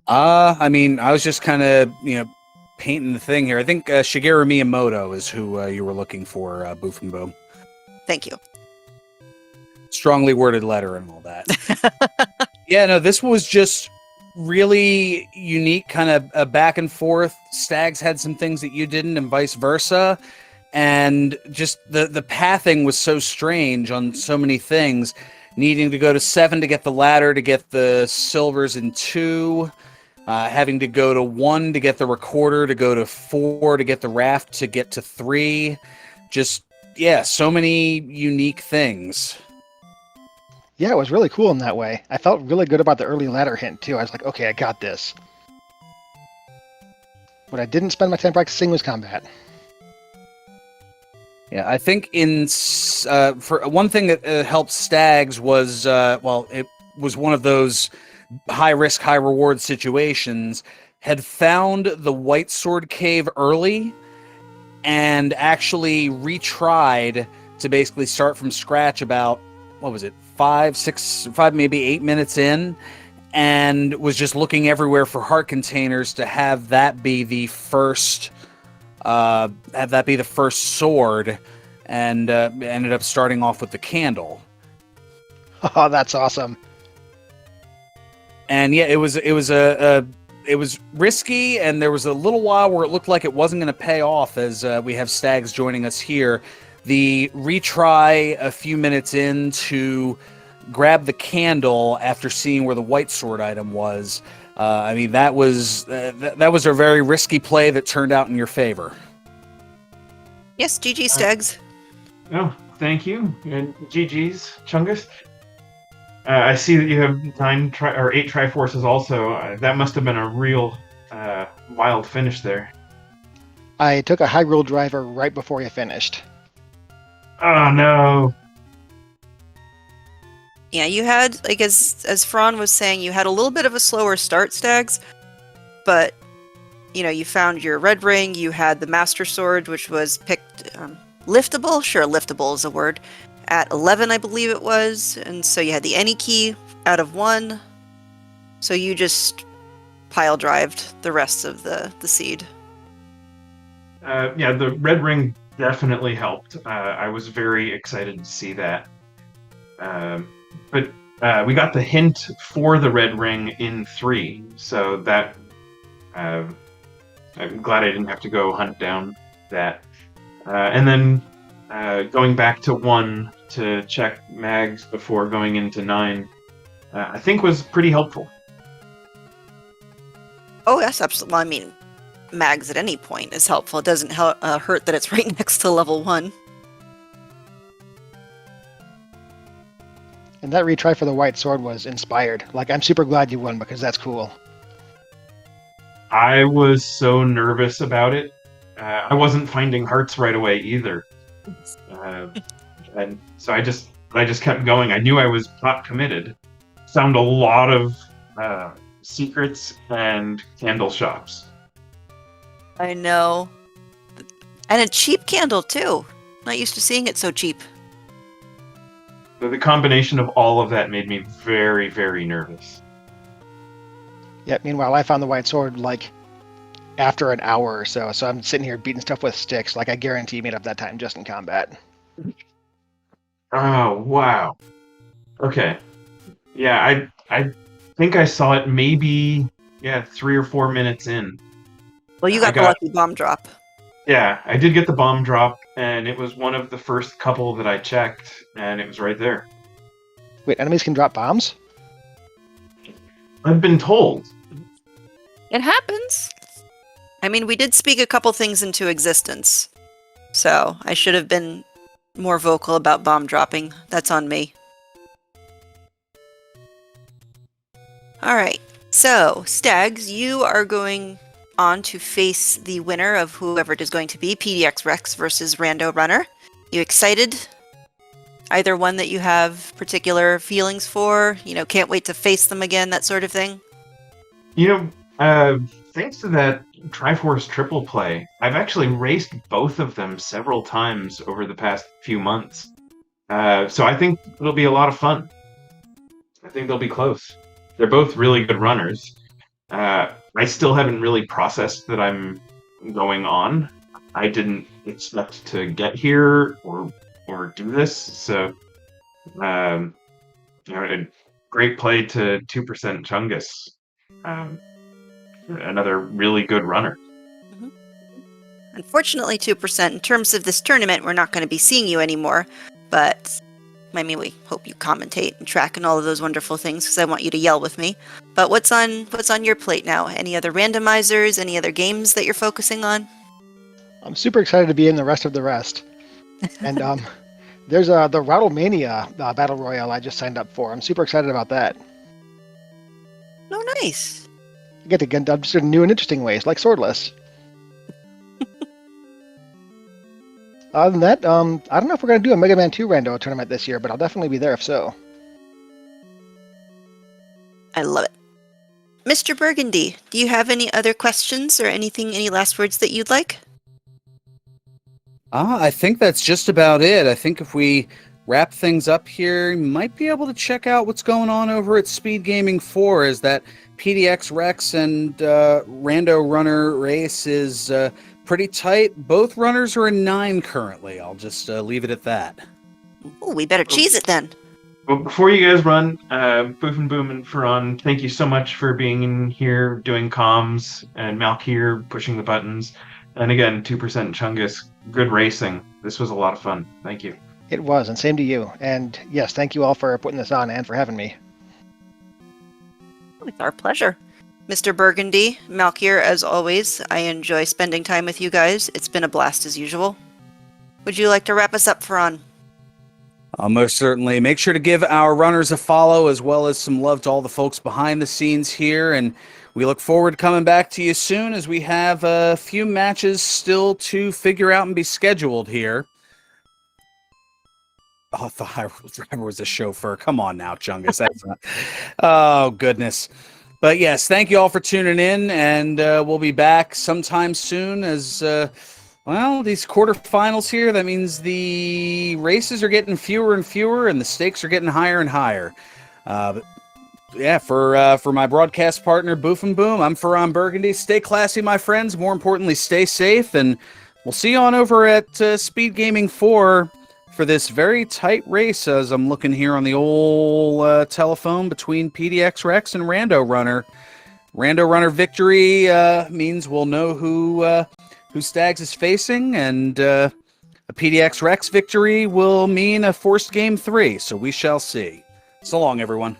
S1: I mean, I was just kind of, painting the thing here. I think Shigeru Miyamoto is who you were looking for, Boofenbo.
S2: Thank you.
S1: Strongly worded letter and all that. Yeah, no, this was just really unique, kind of a back and forth. Stags had some things that you didn't and vice versa. And just the pathing was so strange on so many things. Needing to go to 7 to get the ladder, to get the silvers in 2. Having to go to 1 to get the recorder, to go to 4 to get the raft, to get to 3. Just, yeah, so many unique things.
S3: Yeah, it was really cool in that way. I felt really good about the early ladder hint, too. I was like, okay, I got this. What I didn't spend my time practicing was combat.
S1: Yeah, I think for one thing that helped Stags was, it was one of those high risk, high reward situations, had found the White Sword Cave early and actually retried to basically start from scratch about, 5, maybe 8 minutes in, and was just looking everywhere for heart containers to have that be the first sword, and ended up starting off with the candle.
S3: Oh, that's awesome.
S1: And yeah, it was risky, and there was a little while where it looked like it wasn't going to pay off as we have Stags joining us here. The retry a few minutes in to grab the candle after seeing where the white sword item was. I mean, that was a very risky play that turned out in your favor.
S2: Yes, GG Stags.
S4: Oh, thank you. And GG's, Chungus. I see that you have 8 Triforces also. That must have been a real wild finish there.
S3: I took a high roll driver right before you finished.
S4: Oh no.
S2: Yeah, you had, like, as Fran was saying, you had a little bit of a slower start, Stags, but, you found your red ring, you had the Master Sword, which was picked, liftable? Sure, liftable is a word. at 11, I believe it was. And so you had the any key out of 1. So you just pile drived the rest of the seed.
S4: Yeah, the red ring definitely helped. I was very excited to see that. But we got the hint for the red ring in 3, so that I'm glad I didn't have to go hunt down that. And then going back to 1 to check mags before going into 9, I think was pretty helpful.
S2: Oh, yes, absolutely. Well, I mean, mags at any point is helpful. It doesn't hurt that it's right next to level 1.
S3: And that retry for the white sword was inspired. Like, I'm super glad you won because that's cool.
S4: I was so nervous about it. I wasn't finding hearts right away either. And so I just kept going. I knew I was plot committed. Found a lot of secrets and candle shops.
S2: I know. And a cheap candle, too. Not used to seeing it so cheap.
S4: The combination of all of that made me very, very nervous.
S3: Yeah, meanwhile, I found the white sword, like, after an hour or so. So I'm sitting here beating stuff with sticks. Like, I guarantee you made up that time just in combat.
S4: Oh, wow. Okay. Yeah, I think I saw it maybe, 3 or 4 minutes in.
S2: Well, you got the lucky bomb drop.
S4: Yeah, I did get the bomb drop, and it was one of the first couple that I checked, and it was right there.
S3: Wait, enemies can drop bombs?
S4: I've been told.
S2: It happens. I mean, we did speak a couple things into existence. So I should have been more vocal about bomb dropping. That's on me. Alright, so Stags, you are going on to face the winner of whoever it is going to be, PDX Rex versus Rando Runner. You excited? Either one that you have particular feelings for? You know, can't wait to face them again, that sort of thing?
S4: You know, thanks to that Triforce triple play, I've actually raced both of them several times over the past few months. So I think it'll be a lot of fun. I think they'll be close. They're both really good runners. I still haven't really processed that I'm going on. I didn't expect to get here or do this, so a great play to 2% Chungus. Another really good runner.
S2: Mm-hmm. Unfortunately, 2%. In terms of this tournament, we're not going to be seeing you anymore, but I mean, we hope you commentate and track and all of those wonderful things because I want you to yell with me. But what's on your plate now? Any other randomizers? Any other games that you're focusing on?
S3: I'm super excited to be in the rest of the rest. And there's the Rattlemania Battle Royale I just signed up for. I'm super excited about that.
S2: Oh, nice.
S3: You get to get done just in new and interesting ways, like swordless. Other than that, I don't know if we're going to do a Mega Man 2 Rando tournament this year, but I'll definitely be there if so.
S2: I love it. Mr. Burgundy, do you have any other questions or any last words that you'd like?
S1: I think that's just about it. I think if we wrap things up here, you might be able to check out what's going on over at SpeedGaming 4 as that PDX Rex and Rando Runner race is pretty tight. Both runners are in 9 currently. I'll just leave it at that.
S2: Oh, we better cheese it then.
S4: Well, before you guys run, Boof and Boom and Ferran, thank you so much for being in here doing comms, and Malkir pushing the buttons. And again, 2% Chungus, good racing. This was a lot of fun. Thank you.
S3: It was, and same to you. And yes, thank you all for putting this on and for having me.
S2: It's our pleasure. Mr. Burgundy, Malkir, as always, I enjoy spending time with you guys. It's been a blast as usual. Would you like to wrap us up, Ferran?
S1: Most certainly. Make sure to give our runners a follow as well as some love to all the folks behind the scenes here. And we look forward to coming back to you soon as we have a few matches still to figure out and be scheduled here. Oh, I thought I was a chauffeur. Come on now, Chungus. That's not... Oh, goodness. But yes, thank you all for tuning in, and we'll be back sometime soon as Well, these quarterfinals here, that means the races are getting fewer and fewer, and the stakes are getting higher and higher. But yeah, for my broadcast partner, Boof and Boom, I'm Ferran Burgundy. Stay classy, my friends. More importantly, stay safe, and we'll see you on over at Speed Gaming 4 for this very tight race, as I'm looking here on the old telephone between PDX Rex and Rando Runner. Rando Runner victory means we'll know who Stags is facing, and a PDX Rex victory will mean a forced game 3, so we shall see. So long, everyone.